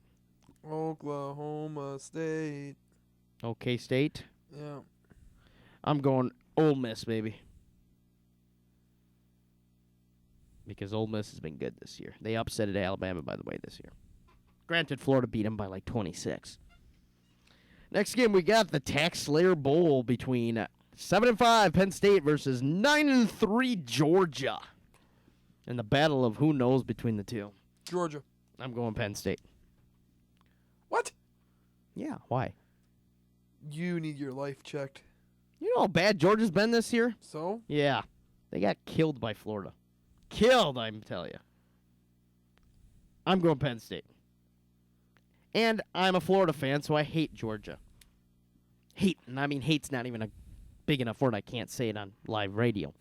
B: Oklahoma State.
A: Okay, State.
B: Yeah.
A: I'm going Ole Miss, baby. Because Ole Miss has been good this year. They upset at Alabama, by the way, this year. Granted, Florida beat them by like 26. Next game, we got the Tax Slayer Bowl between 7-5 Penn State versus 9-3 Georgia. And the battle of who knows between the two.
B: Georgia.
A: I'm going Penn State.
B: What?
A: Yeah, why?
B: You need your life checked.
A: You know how bad Georgia's been this year?
B: So?
A: Yeah. They got killed by Florida. Killed, I'm telling you. I'm going Penn State. And I'm a Florida fan, so I hate Georgia. Hate, and I mean hate's not even a big enough word. I can't say it on live radio.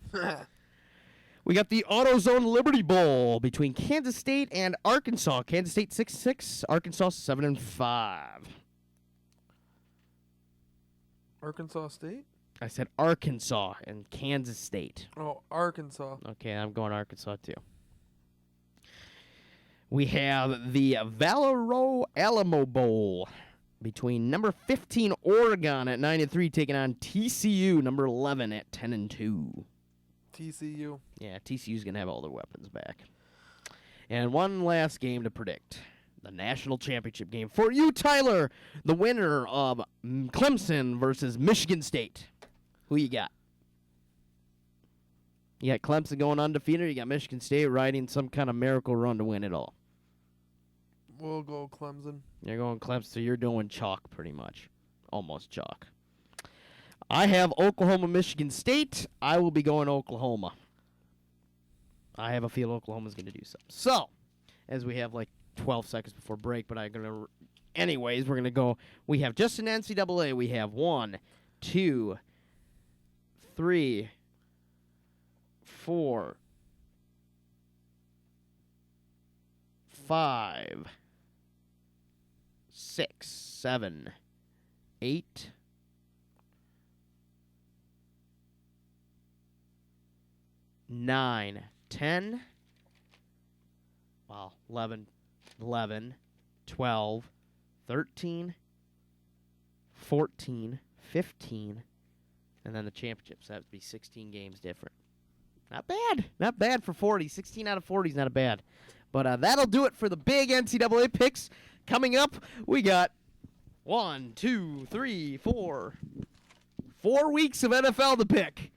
A: We got the AutoZone Liberty Bowl between Kansas State and Arkansas. Kansas State 6-6, Arkansas 7-5.
B: Arkansas State?
A: I said Arkansas and Kansas State.
B: Oh, Arkansas.
A: Okay, I'm going Arkansas too. We have the Valero Alamo Bowl between number 15 Oregon at 9-3 taking on TCU number 11 at 10-2.
B: TCU.
A: Yeah, TCU's going to have all their weapons back. And one last game to predict. The national championship game. For you, Tyler, the winner of Clemson versus Michigan State. Who you got? You got Clemson going undefeated. You got Michigan State riding some kind of miracle run to win it all.
B: We'll go Clemson.
A: You're going Clemson, so you're doing chalk pretty much. Almost chalk. I have Oklahoma, Michigan State. I will be going Oklahoma. I have a feel Oklahoma's going to do something. So, as we have like 12 seconds before break, but I'm going to... Anyways, we're going to go... We have just an NCAA. We have 1, 2, 3, 4, 5, 6, 7, 8, 9, 10, well, 11, 12, 13, 14, 15, and then the championships. That would be 16 games different. Not bad. Not bad for 40. 16 out of 40 is not bad. But that'll do it for the big NCAA picks. Coming up, we got 1, 2, 3, 4. 4 weeks of NFL to pick.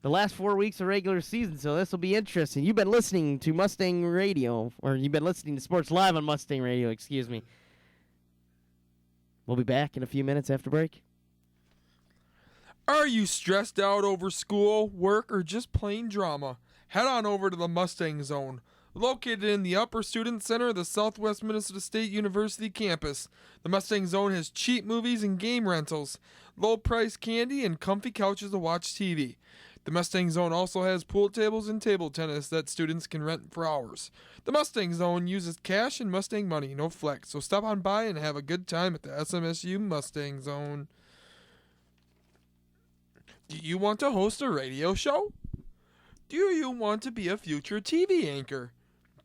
A: The last 4 weeks of regular season, so this will be interesting. You've been listening to Mustang Radio, or you've been listening to Sports Live on Mustang Radio, excuse me. We'll be back in a few minutes after break.
B: Are you stressed out over school, work, or just plain drama? Head on over to the Mustang Zone. Located in the Upper Student Center of the Southwest Minnesota State University campus, the Mustang Zone has cheap movies and game rentals, low-priced candy, and comfy couches to watch TV. The Mustang Zone also has pool tables and table tennis that students can rent for hours. The Mustang Zone uses cash and Mustang money, no flex, so stop on by and have a good time at the SMSU Mustang Zone. Do you want to host a radio show? Do you want to be a future TV anchor?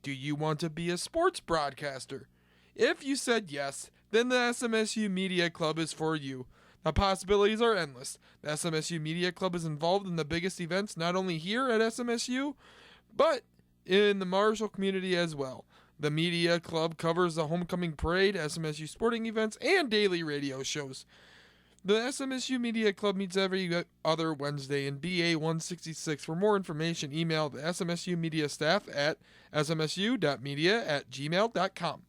B: Do you want to be a sports broadcaster? If you said yes, then the SMSU Media Club is for you. The possibilities are endless. The SMSU Media Club is involved in the biggest events not only here at SMSU, but in the Marshall community as well. The Media Club covers the homecoming parade, SMSU sporting events, and daily radio shows. The SMSU Media Club meets every other Wednesday in BA 166. For more information, email the SMSU Media staff at smsu.media@gmail.com.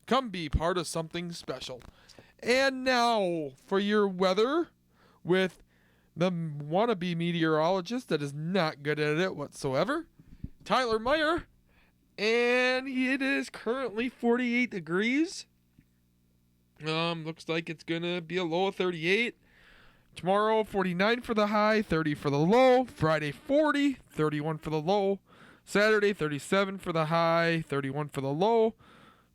B: Come be part of something special. And now for your weather with the wannabe meteorologist that is not good at it whatsoever, Tyler Meyer. And it is currently 48 degrees. Looks like it's going to be a low of 38. Tomorrow, 49 for the high, 30 for the low. Friday, 40, 31 for the low. Saturday, 37 for the high, 31 for the low.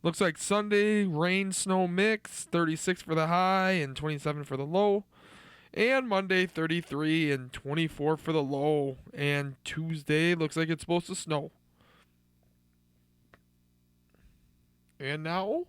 B: Looks like Sunday, rain, snow mix, 36 for the high and 27 for the low. And Monday, 33 and 24 for the low. And Tuesday, looks like it's supposed to snow. And now...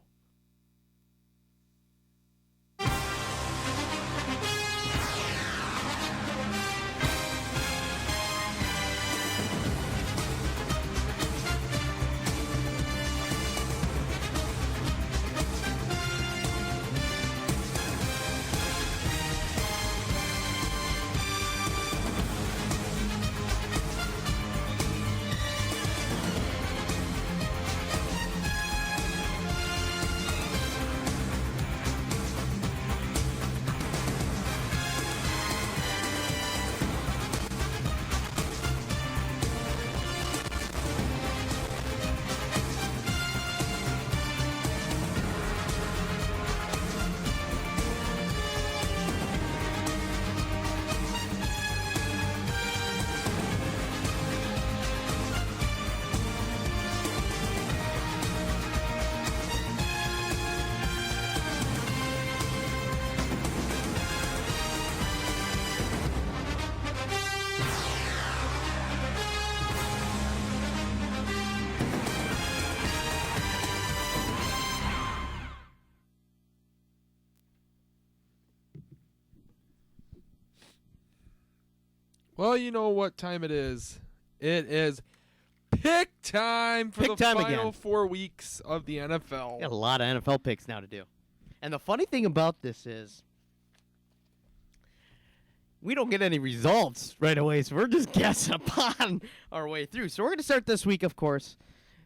B: Well, you know what time it is. It is pick time for
A: Pick
B: the
A: time
B: final
A: again.
B: 4 weeks of the NFL.
A: Got a lot of NFL picks now to do. And the funny thing about this is we don't get any results right away, so we're just guessing upon our way through. So we're going to start this week, of course,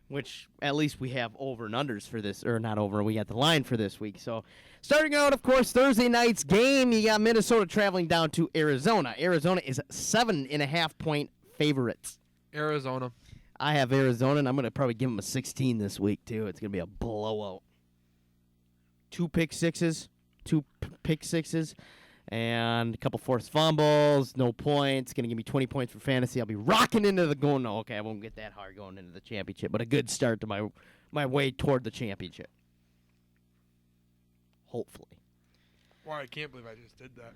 A: which at least we have over and unders for this, or not over, we got the line for this week. So starting out, of course, Thursday night's game, you got Minnesota traveling down to Arizona. Arizona is 7.5-point favorites.
B: Arizona.
A: I have Arizona, and I'm going to probably give them a 16 this week, too. It's going to be a blowout. 2 pick sixes, and a couple forced fumbles, no points. Going to give me 20 points for fantasy. I'll be rocking into the going. No, okay, I won't get that hard going into the championship, but a good start to my way toward the championship. Hopefully.
B: Wow, I can't believe I just did that.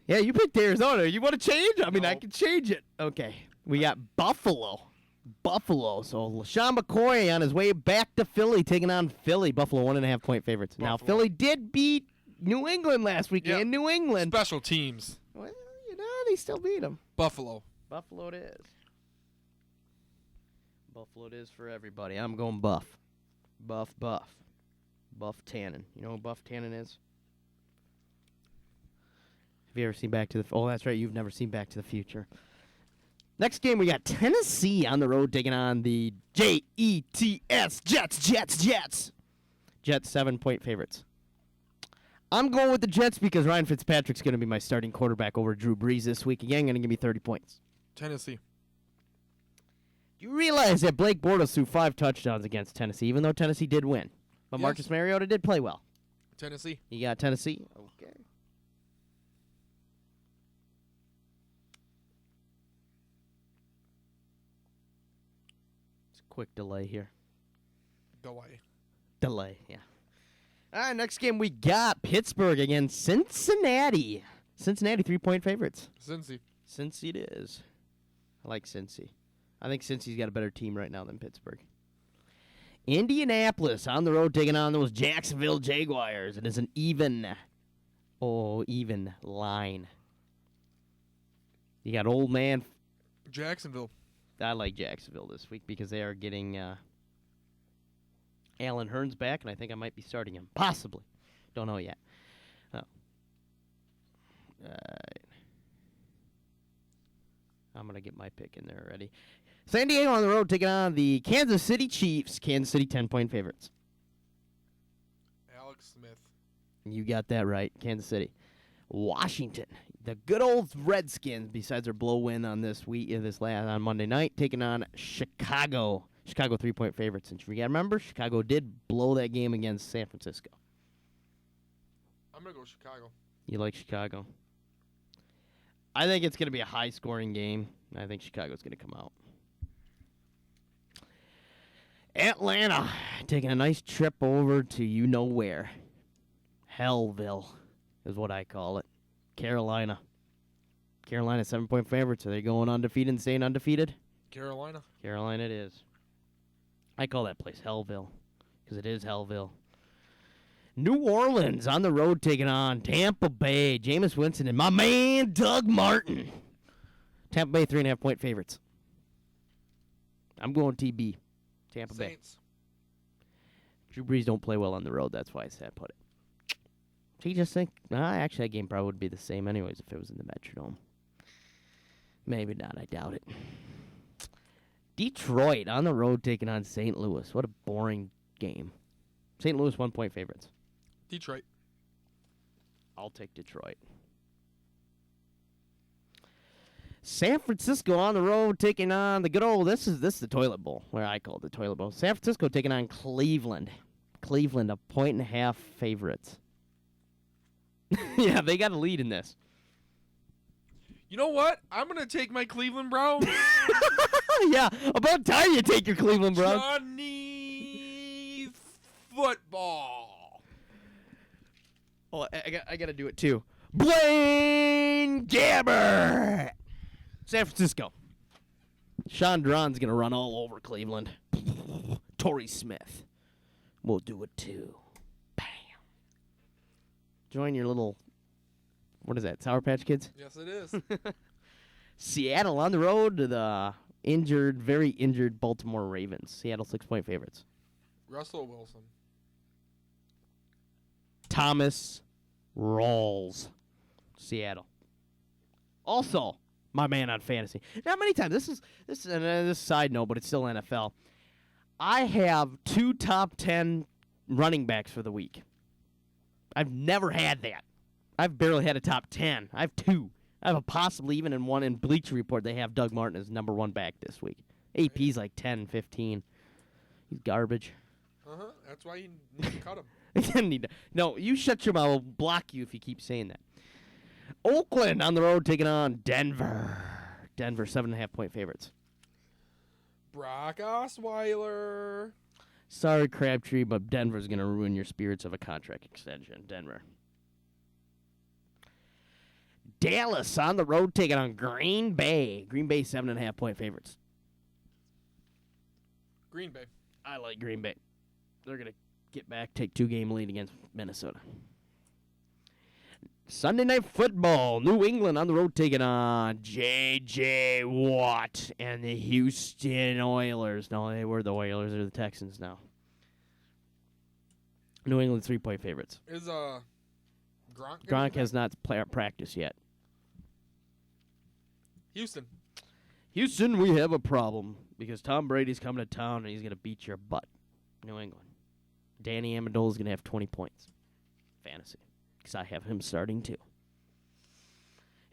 A: Yeah, you picked Arizona. You want to change? I mean, I
B: No.
A: can change it. Okay, we got Buffalo. So LaShawn McCoy on his way back to Philly, taking on Philly. Buffalo 1.5-point favorites. Now,
B: Buffalo.
A: Philly did beat New England last week
B: Yeah.
A: in New England.
B: Special teams.
A: Well, they still beat them.
B: Buffalo.
A: Buffalo it is. Buffalo it is for everybody. I'm going Buff. Buff Tannen. You know who Buff Tannen is? Have you ever seen Back to the... Oh, that's right. You've never seen Back to the Future. Next game, we got Tennessee on the road taking on the Jets. Jets, 7-point favorites. I'm going with the Jets because Ryan Fitzpatrick's going to be my starting quarterback over Drew Brees this week. Again, going to give me 30 points.
B: Tennessee.
A: Do you realize that Blake Bortles threw 5 touchdowns against Tennessee, even though Tennessee did win? But
B: Yes.
A: Marcus Mariota did play well.
B: Tennessee.
A: You got Tennessee? Okay. It's a quick delay here. Delay, yeah. All right, next game we got Pittsburgh against Cincinnati. Cincinnati 3-point favorites.
B: Cincy.
A: Cincy it is. I like Cincy. I think Cincy's got a better team right now than Pittsburgh. Indianapolis on the road taking on those Jacksonville Jaguars. It is an even line. You got old man.
B: Jacksonville.
A: I like Jacksonville this week because they are getting Alan Hearns back, and I think I might be starting him. Possibly. Don't know yet. Oh. I'm going to get my pick in there already. San Diego on the road taking on the Kansas City Chiefs. Kansas City 10-point favorites.
B: Alex Smith.
A: You got that right. Kansas City. Washington. The good old Redskins, besides their blow win on on Monday night, taking on Chicago. Chicago 3-point favorites. And you got to remember, Chicago did blow that game against San Francisco.
B: I'm going to go Chicago.
A: You like Chicago? I think it's going to be a high-scoring game. I think Chicago's going to come out. Atlanta taking a nice trip over to you-know-where. Hellville is what I call it. Carolina. Carolina 7-point favorites. Are they going undefeated and staying undefeated?
B: Carolina.
A: Carolina it is. I call that place Hellville because it is Hellville. New Orleans on the road taking on Tampa Bay. Jameis Winston and my man Doug Martin. Tampa Bay 3.5-point favorites. I'm going TB. Tampa Bay.
B: Saints.
A: Drew Brees don't play well on the road. That's why I said put it. So you just think, actually that game probably would be the same anyways if it was in the Metrodome. Maybe not. I doubt it. Detroit on the road taking on St. Louis. What a boring game. St. Louis 1-point favorites.
B: Detroit.
A: I'll take Detroit. San Francisco on the road taking on the good old, this is the toilet bowl, where I call it the toilet bowl. San Francisco taking on Cleveland. Cleveland, 1.5 favorites. Yeah, they got a lead in this.
B: You know what? I'm going to take my Cleveland Browns.
A: Yeah, about time you take your Cleveland Browns.
B: Johnny Football.
A: Oh, I got to do it too. Blaine Gabbert. San Francisco. Sean Duran's going to run all over Cleveland. Torrey Smith will do it too. Bam. Join your little, what is that, Sour Patch Kids?
B: Yes, it is.
A: Seattle on the road to the very injured Baltimore Ravens. Seattle 6-point favorites.
B: Russell Wilson.
A: Thomas Rawls. Seattle. Also, my man on fantasy. Not many times. This is a side note, but it's still NFL. I have 2 top 10 running backs for the week. I've never had that. I've barely had a top 10. I have 2. I have a possibly even in one in Bleacher Report they have Doug Martin as number 1 back this week. AP's like 10, 15. He's garbage.
B: That's why you need to cut him.
A: No, you shut your mouth. I'll block you if you keep saying that. Oakland on the road taking on Denver. Denver 7.5-point favorites.
B: Brock Osweiler.
A: Sorry, Crabtree, but Denver's going to ruin your spirits of a contract extension. Denver. Dallas on the road taking on Green Bay. Green Bay 7.5-point favorites.
B: Green Bay.
A: I like Green Bay. They're going to get back, take 2-game lead against Minnesota. Sunday Night Football. New England on the road taking on J.J. Watt and the Houston Oilers. No, they were the Oilers. They're the Texans now. New England 3-point favorites.
B: Is Gronk
A: Gronk has not practiced yet.
B: Houston.
A: Houston, we have a problem because Tom Brady's coming to town and he's going to beat your butt. New England. Danny Amendola is going to have 20 points. Fantasy. Because I have him starting too.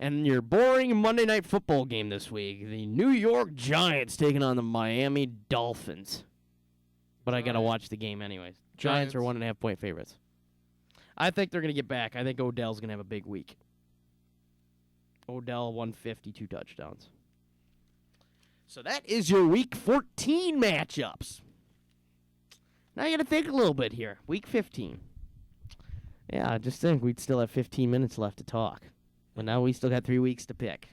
A: And your boring Monday Night Football game this week, the New York Giants taking on the Miami Dolphins. But I got to watch the game anyways. Giants are 1.5-point favorites. I think they're going to get back. I think Odell's going to have a big week. Odell 152 touchdowns. So that is your Week 14 matchups. Now you got to think a little bit here. Week 15. Yeah, just think we'd still have 15 minutes left to talk. But now we still got 3 weeks to pick.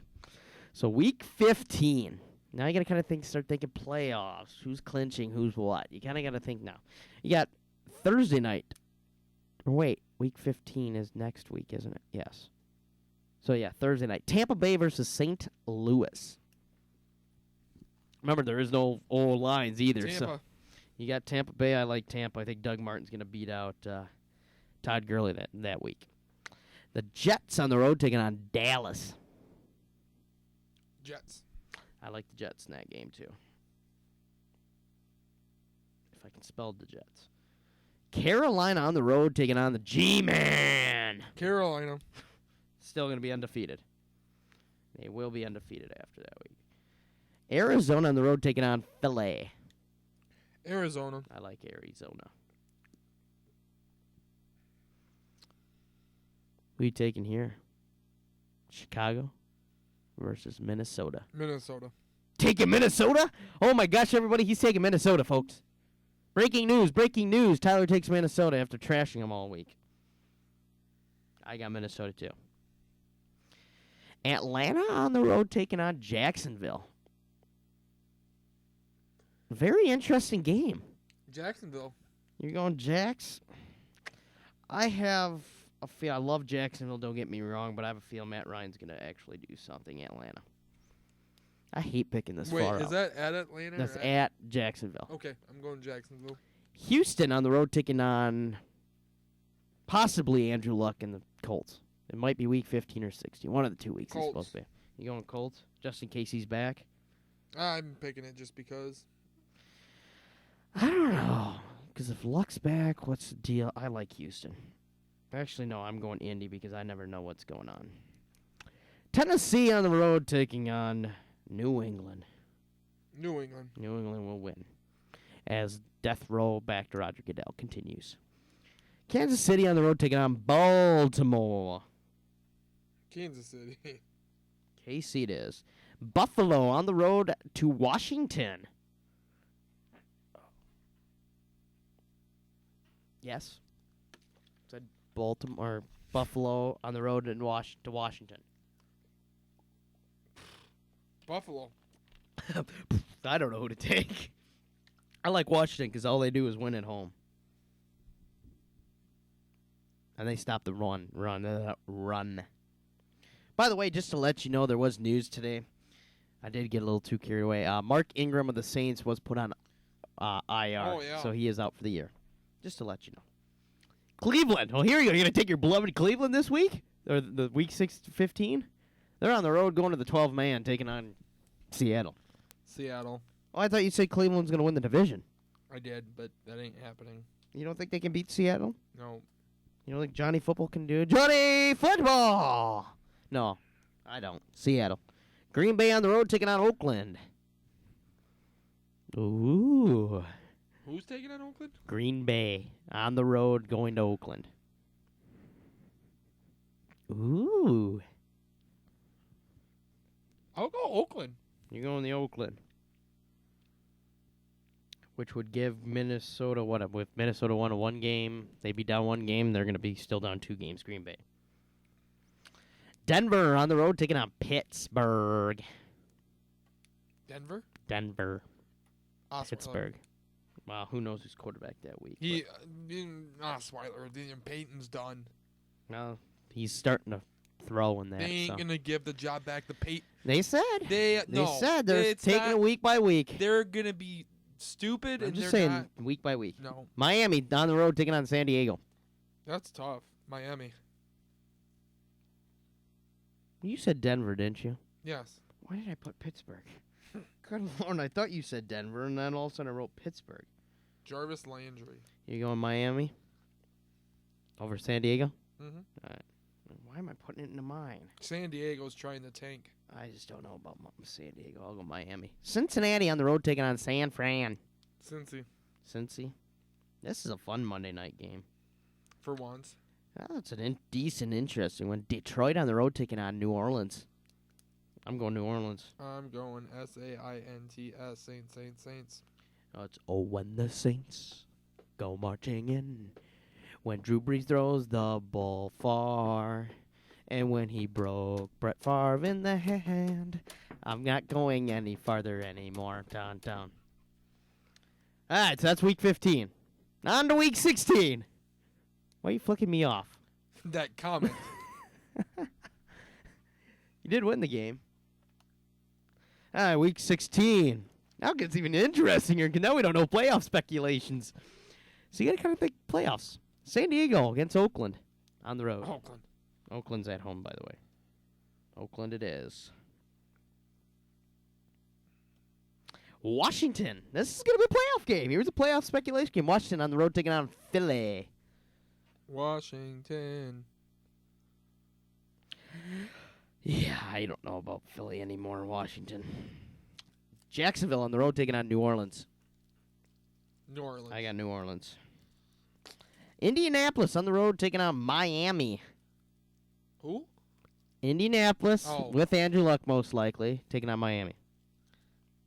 A: So Week 15. Now you got to kind of start thinking playoffs. Who's clinching, who's what. You kind of got to think now. You got Thursday night. Wait, Week 15 is next week, isn't it? Yes. So, yeah, Thursday night. Tampa Bay versus St. Louis. Remember, there is no old lines either.
B: Tampa.
A: So you got Tampa Bay. I like Tampa. I think Doug Martin's going to beat out Todd Gurley that week. The Jets on the road taking on Dallas.
B: Jets.
A: I like the Jets in that game, too. If I can spell the Jets. Carolina on the road taking on the G-Man.
B: Carolina.
A: Still going to be undefeated. They will be undefeated after that week. Arizona on the road taking on Philly.
B: Arizona.
A: I like Arizona. Who you taking here? Chicago versus Minnesota.
B: Minnesota.
A: Taking Minnesota? Oh, my gosh, everybody. He's taking Minnesota, folks. Breaking news. Tyler takes Minnesota after trashing them all week. I got Minnesota, too. Atlanta on the road taking on Jacksonville. Very interesting game.
B: Jacksonville.
A: You're going Jacks? I have a feel. I love Jacksonville, don't get me wrong, but I have a feel Matt Ryan's going to actually do something at Atlanta. I hate picking this far
B: Wait, is
A: out.
B: that at Atlanta?
A: That's at Jacksonville.
B: Okay, I'm going Jacksonville.
A: Houston on the road taking on possibly Andrew Luck and the Colts. It might be week 15 or 16. One of the 2 weeks it's supposed to be. You going Colts? Just in case he's back?
B: I'm picking it just because.
A: I don't know. Because if Luck's back, what's the deal? I like Houston. Actually, no, I'm going Indy because I never know what's going on. Tennessee on the road taking on New England.
B: New England.
A: New England will win. As death row back to Roger Goodell continues. Kansas City on the road taking on Baltimore.
B: Kansas City.
A: KC it is. Buffalo on the road to Washington. Yes. Said Baltimore, Buffalo on the road to Washington.
B: Buffalo.
A: I don't know who to take. I like Washington because all they do is win at home. And they stop the run. By the way, just to let you know, there was news today. I did get a little too carried away. Mark Ingram of the Saints was put on IR,
B: Oh, yeah.
A: so he is out for the year. Just to let you know. Cleveland. Oh, here you go. You're going to take your beloved Cleveland this week? Or the week 15? They're on the road going to the 12-man, taking on Seattle.
B: Seattle.
A: Oh, I thought you said Cleveland's going to win the division.
B: I did, but that ain't happening.
A: You don't think they can beat Seattle?
B: No.
A: You don't think Johnny Football can do it? Johnny Football! No, I don't. Seattle. Green Bay on the road taking on Oakland. Ooh.
B: Who's taking on Oakland?
A: Green Bay on the road going to Oakland. Ooh.
B: I'll go Oakland.
A: You're going to Oakland. Which would give Minnesota what? If Minnesota won one game, they'd be down one game. They're going to be still down 2 games, Green Bay. Denver on the road taking on Pittsburgh.
B: Denver?
A: Denver.
B: Osweiler.
A: Pittsburgh. Wow, who knows who's quarterback that week?
B: He, Osweiler. Peyton's done.
A: No, he's starting to throw in that.
B: They ain't
A: so.
B: going to give the job back to Peyton.
A: They said.
B: They
A: said they're
B: it's
A: taking
B: not,
A: it week by week.
B: They're going to be stupid,
A: I'm
B: and
A: just
B: they're
A: saying
B: not.
A: week by week.
B: No,
A: Miami on the road taking on San Diego.
B: that's tough. Miami.
A: You said Denver, didn't you?
B: Yes.
A: Why did I put Pittsburgh? Good Lord, I thought you said Denver, and then all of a sudden I wrote Pittsburgh.
B: Jarvis Landry.
A: You going Miami? Over San Diego?
B: Mm-hmm.
A: All right. Why am I putting it into mine?
B: San Diego's trying to tank.
A: I just don't know about San Diego. I'll go Miami. Cincinnati on the road taking on San Fran. Cincy. This is a fun Monday night game.
B: For once.
A: Oh, it's an decent, interesting one. Detroit on the road taking on New Orleans. I'm going New Orleans.
B: I'm going Saints. Saints.
A: Oh, it's when the Saints go marching in. When Drew Brees throws the ball far. And when he broke Brett Favre in the hand. I'm not going any farther anymore. Down. All right, so that's week 15. On to week 16. Why are you flicking me off?
B: That comment.
A: You did win the game. All right, week 16. Now it gets even interestinger because now we don't know playoff speculations. So you got to kind of think playoffs. San Diego against Oakland on the road.
B: Oakland.
A: Oakland's at home, by the way. Oakland it is. Washington. This is going to be a playoff game. Here's a playoff speculation game. Washington on the road taking on Philly.
B: Washington.
A: Yeah, I don't know about Philly anymore. Washington. Jacksonville on the road taking on New Orleans.
B: New Orleans.
A: I got New Orleans. Indianapolis on the road taking on Miami.
B: Who?
A: Indianapolis
B: Oh.
A: with Andrew Luck most likely taking on Miami.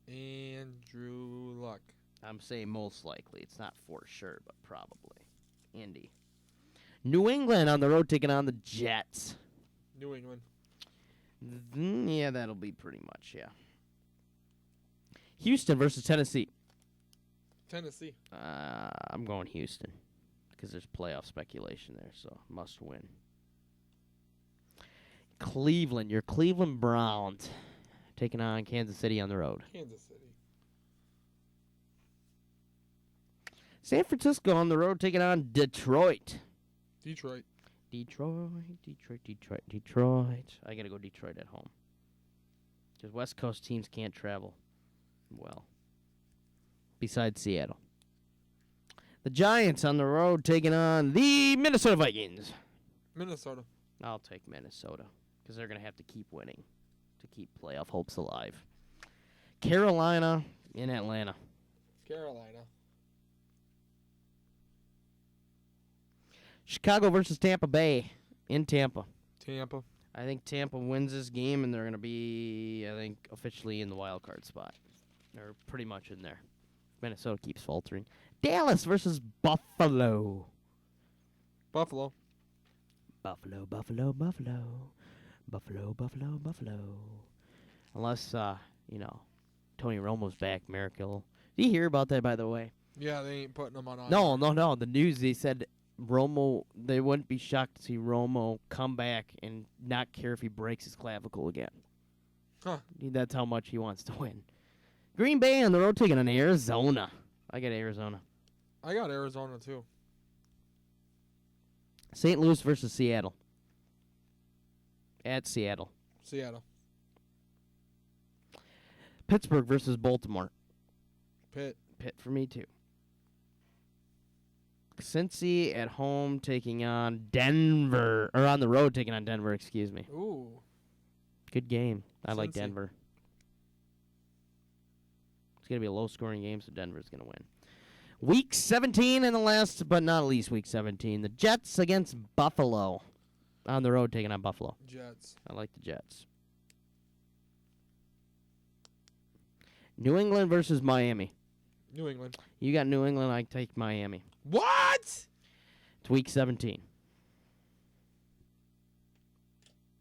B: Andrew Luck.
A: I'm saying most likely. It's not for sure, but probably. Indy. New England on the road taking on the Jets.
B: New England.
A: Yeah, that'll be pretty much, yeah. Houston versus Tennessee.
B: Tennessee.
A: I'm going Houston because there's playoff speculation there, so must win. Cleveland, your Cleveland Browns taking on Kansas City on the road.
B: Kansas City.
A: San Francisco on the road taking on Detroit.
B: Detroit.
A: Detroit. I got to go Detroit at home. Because West Coast teams can't travel well. Besides Seattle. The Giants on the road taking on the Minnesota Vikings.
B: Minnesota.
A: I'll take Minnesota. Because they're going to have to keep winning to keep playoff hopes alive. Carolina in Atlanta.
B: Carolina.
A: Chicago versus Tampa Bay in Tampa.
B: Tampa.
A: I think Tampa wins this game, and they're going to be, I think, officially in the wild card spot. They're pretty much in there. Minnesota keeps faltering. Dallas versus Buffalo.
B: Buffalo.
A: Buffalo. Unless, Tony Romo's back, miracle. Did you hear about that, by the way?
B: Yeah, they ain't putting them on.
A: No. The news, they said Romo, they wouldn't be shocked to see Romo come back and not care if he breaks his clavicle again.
B: Huh.
A: That's how much he wants to win. Green Bay on the road taking on Arizona. I got Arizona.
B: I got Arizona too.
A: St. Louis versus Seattle. At Seattle.
B: Seattle.
A: Pittsburgh versus Baltimore.
B: Pitt.
A: Pitt for me, too. Cincy at home taking on Denver. Or on the road taking on Denver, excuse me.
B: Ooh.
A: Good game. I like
B: Cincy.
A: Denver. It's going to be a low-scoring game, so Denver's going to win. Week 17 and the last but not least week 17. The Jets against Buffalo. On the road taking on Buffalo.
B: Jets.
A: I like the Jets. New England versus Miami.
B: New England.
A: You got New England, I take Miami.
B: What?
A: It's week 17.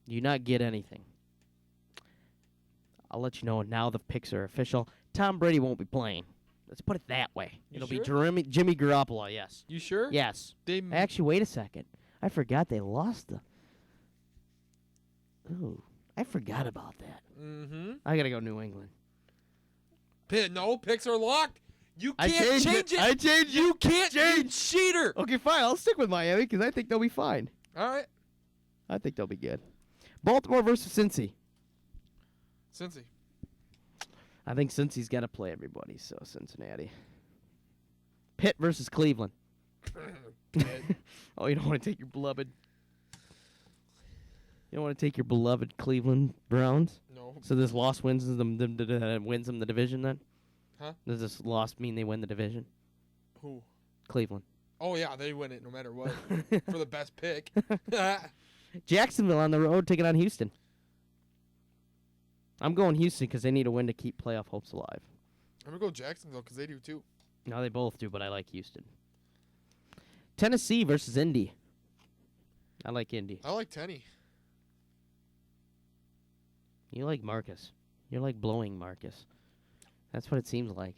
A: You not get anything. I'll let you know now the picks are official. Tom Brady won't be playing. Let's put it that way.
B: You
A: It'll
B: sure?
A: be Jimmy Garoppolo, yes.
B: You sure?
A: Yes.
B: They
A: Actually, wait a second. I forgot they lost the... Ooh, I forgot about that.
B: Mm-hmm.
A: I got to go New England.
B: No, picks are locked. You
A: I
B: can't
A: changed
B: change
A: it.
B: it.
A: I changed
B: You
A: it.
B: can't, you
A: Change.
B: cheater.
A: Okay, fine. I'll stick with Miami because I think they'll be fine.
B: All right.
A: I think they'll be good. Baltimore versus Cincy.
B: Cincy.
A: I think Cincy's got to play everybody, so Cincinnati. Pitt versus Cleveland. Oh, you don't want to take your beloved... You don't want to take your beloved Cleveland Browns?
B: No.
A: So this loss wins them the division then?
B: Huh?
A: Does this loss mean they win the division?
B: Who?
A: Cleveland.
B: Oh, yeah, they win it no matter what. For the best pick.
A: Jacksonville on the road taking on Houston. I'm going Houston because they need a win to keep playoff hopes alive.
B: I'm going to go Jacksonville because they do too.
A: No, they both do, but I like Houston. Tennessee versus Indy. I like Indy.
B: I like Tenny.
A: You like Marcus. You're like blowing Marcus. That's what it seems like.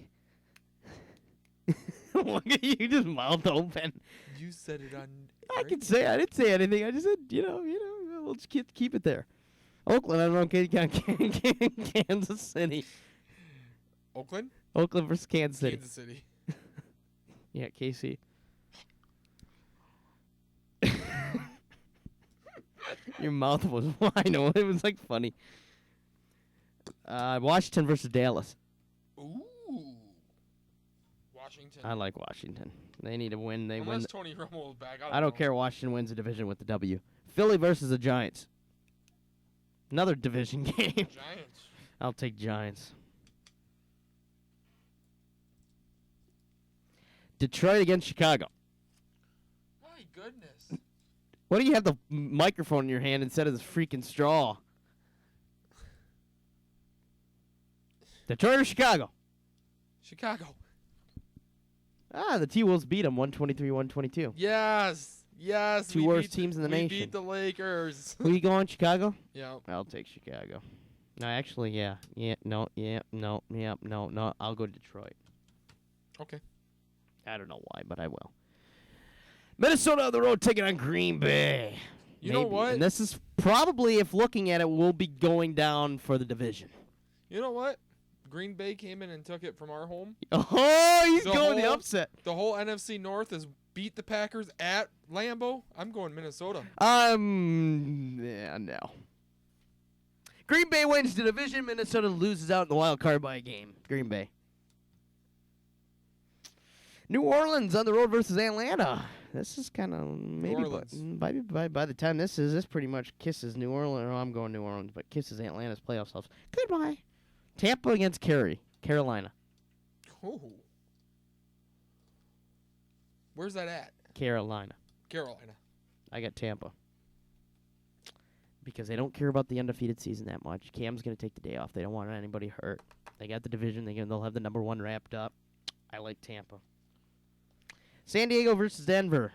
A: Look at you, just mouth open.
B: You said it on...
A: I didn't say anything. I just said, we'll just keep it there. Oakland, I don't know, Kansas City.
B: Oakland?
A: Oakland versus Kansas City.
B: Kansas City.
A: Yeah, KC. Your mouth was wide. It was like funny. Washington versus Dallas.
B: Ooh. Washington.
A: I like Washington. They need to win. They
B: Unless
A: win.
B: Tony Romo is back.
A: I don't care. Washington wins the division with the W. Philly versus the Giants. Another division game.
B: Giants.
A: I'll take Giants. Detroit against Chicago.
B: My goodness.
A: Why do you have the microphone in your hand instead of this freaking straw? Detroit or Chicago?
B: Chicago.
A: The T-Wolves beat them 123-122.
B: Yes. Yes.
A: Two
B: we
A: worst
B: beat
A: teams in the
B: we
A: nation.
B: beat the Lakers.
A: Who you going, Chicago?
B: Yeah.
A: I'll take Chicago. No, actually, yeah. No. I'll go Detroit.
B: Okay.
A: I don't know why, but I will. Minnesota on the road taking on Green Bay.
B: You know what?
A: And this is probably, if looking at it, will be going down for the division.
B: You know what? Green Bay came in and took it from our home.
A: Oh, he's
B: The
A: going the
B: whole-
A: upset.
B: The whole NFC North has beat the Packers at Lambeau. I'm going Minnesota.
A: Yeah, no. Green Bay wins the division. Minnesota loses out in the wild card by a game. Green Bay. New Orleans on the road versus Atlanta. This is kind of maybe
B: Orleans.
A: by the time this pretty much kisses New Orleans. Oh, I'm going New Orleans, but kisses Atlanta's playoff hopes. Goodbye. Tampa against Carolina.
B: Ooh. Where's that at?
A: Carolina.
B: Carolina.
A: I got Tampa. Because they don't care about the undefeated season that much. Cam's going to take the day off. They don't want anybody hurt. They got the division. They'll have the number one wrapped up. I like Tampa. San Diego versus Denver.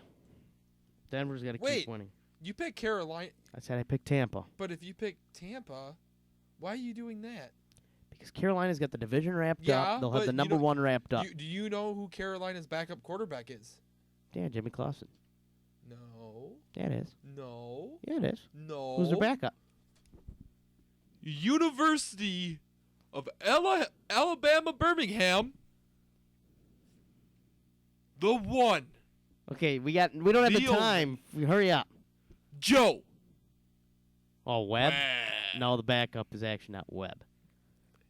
A: Denver's got to keep winning.
B: You pick Carolina,
A: I said I picked Tampa.
B: but if you pick Tampa, why are you doing that?
A: Because Carolina's got the division wrapped
B: Yeah,
A: up. They'll have
B: but
A: the
B: you
A: number
B: don't-
A: one wrapped up.
B: Do you know who Carolina's backup quarterback is?
A: Yeah, Jimmy Clausen.
B: No.
A: Yeah, it is.
B: No.
A: Yeah, it is.
B: No.
A: Who's their backup?
B: University of Alabama Birmingham. The one.
A: Okay, we don't have the
B: The only.
A: time. Hurry up.
B: Joe.
A: Oh, Webb? No, the backup is actually not Webb.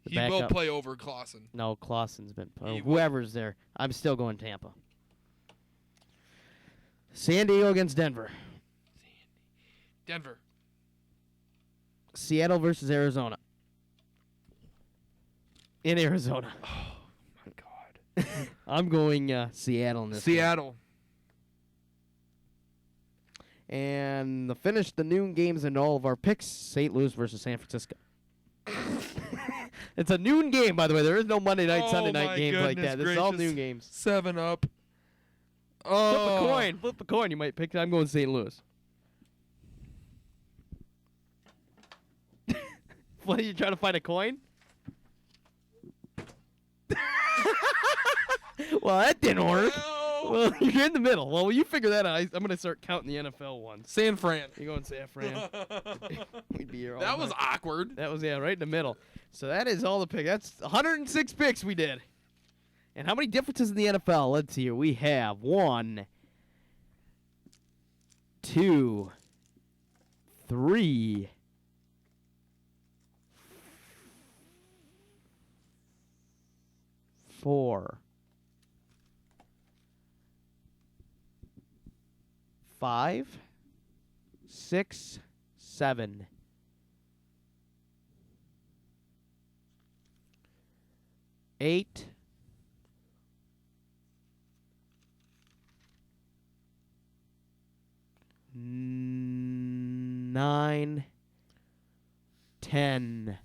A: The
B: He will
A: backup-
B: play over Clausen.
A: No, Clausen's been.
B: He will.
A: Whoever's there. I'm still going Tampa. San Diego against Denver.
B: Denver.
A: Seattle versus Arizona. In Arizona.
B: Oh, my God.
A: I'm going Seattle in this game.
B: Seattle.
A: And to finish the noon games and all of our picks, St. Louis versus San Francisco. It's a noon game, by the way. There is no Monday night,
B: Oh
A: Sunday
B: my
A: night games like
B: goodness
A: that. This is all
B: gracious.
A: noon games.
B: 7-Up.
A: Flip
B: Oh.
A: a coin. Flip a coin. You might pick. I'm going St. Louis. What, are you trying to find a coin? Well, that didn't work.
B: No.
A: Well, you're in the middle. Well, you figure that out. I'm going to start counting the NFL ones.
B: San Fran.
A: You're going San Fran. We'd be here all
B: That was
A: night.
B: awkward.
A: That was, yeah, right in the middle. So that is all the picks. That's 106 picks we did. And how many differences in the NFL? Let's see here. We have 1, 2, 3, 4, 5, 6, 7, 8, 9, 10,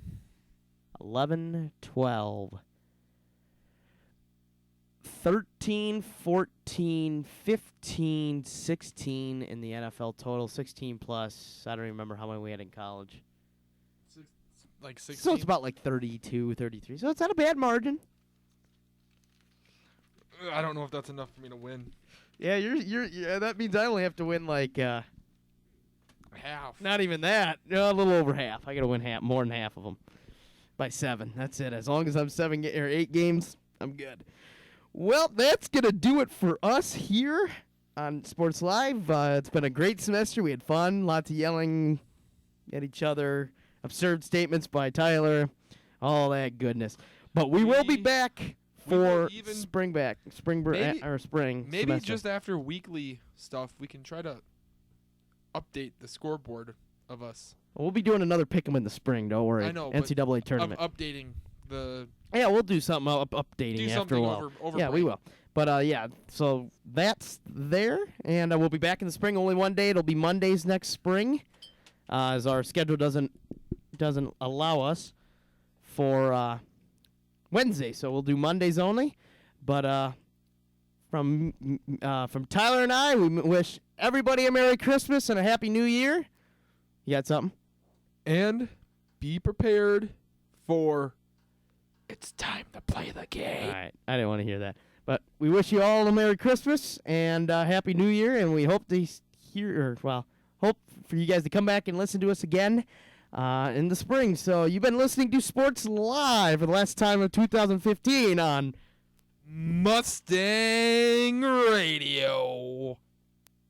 A: 11, 12, 13, 14, 15, 16 in the NFL total, 16 plus. I don't remember how many we had in college.
B: Like 16.
A: So it's about like 32, 33. So it's not a bad margin.
B: I don't know if that's enough for me to win.
A: Yeah, yeah, that means I only have to win like
B: Half.
A: not even that. A little over half. I got to win more than half of them by 7. That's it. As long as I'm 8 games, I'm good. Well, that's going to do it for us here on Sports Live. It's been a great semester. We had fun, lots of yelling at each other, absurd statements by Tyler, all that goodness. But we will be back
B: we will
A: for
B: even-
A: spring
B: Maybe-
A: spring
B: Maybe
A: semester.
B: just after weekly stuff, we can try to update the scoreboard of us.
A: We'll be doing another pick'em in the spring. Don't worry.
B: I know, but
A: NCAA
B: Of
A: tournament.
B: updating the
A: Yeah, we'll do something updating
B: do
A: after a
B: something
A: while.
B: over
A: Yeah, we
B: break.
A: will. But yeah, so that's there, and we'll be back in the spring. Only one day. It'll be Mondays next spring, as our schedule doesn't allow us for Wednesday. So we'll do Mondays only. But from Tyler and I, we wish everybody a Merry Christmas and a Happy New Year. You got something?
B: And be prepared for it's time to play the game.
A: All right. I didn't want to hear that. But we wish you all a Merry Christmas and Happy New Year, and we hope to hope for you guys to come back and listen to us again in the spring. So you've been listening to Sports Live for the last time of 2015 on
B: Mustang Radio.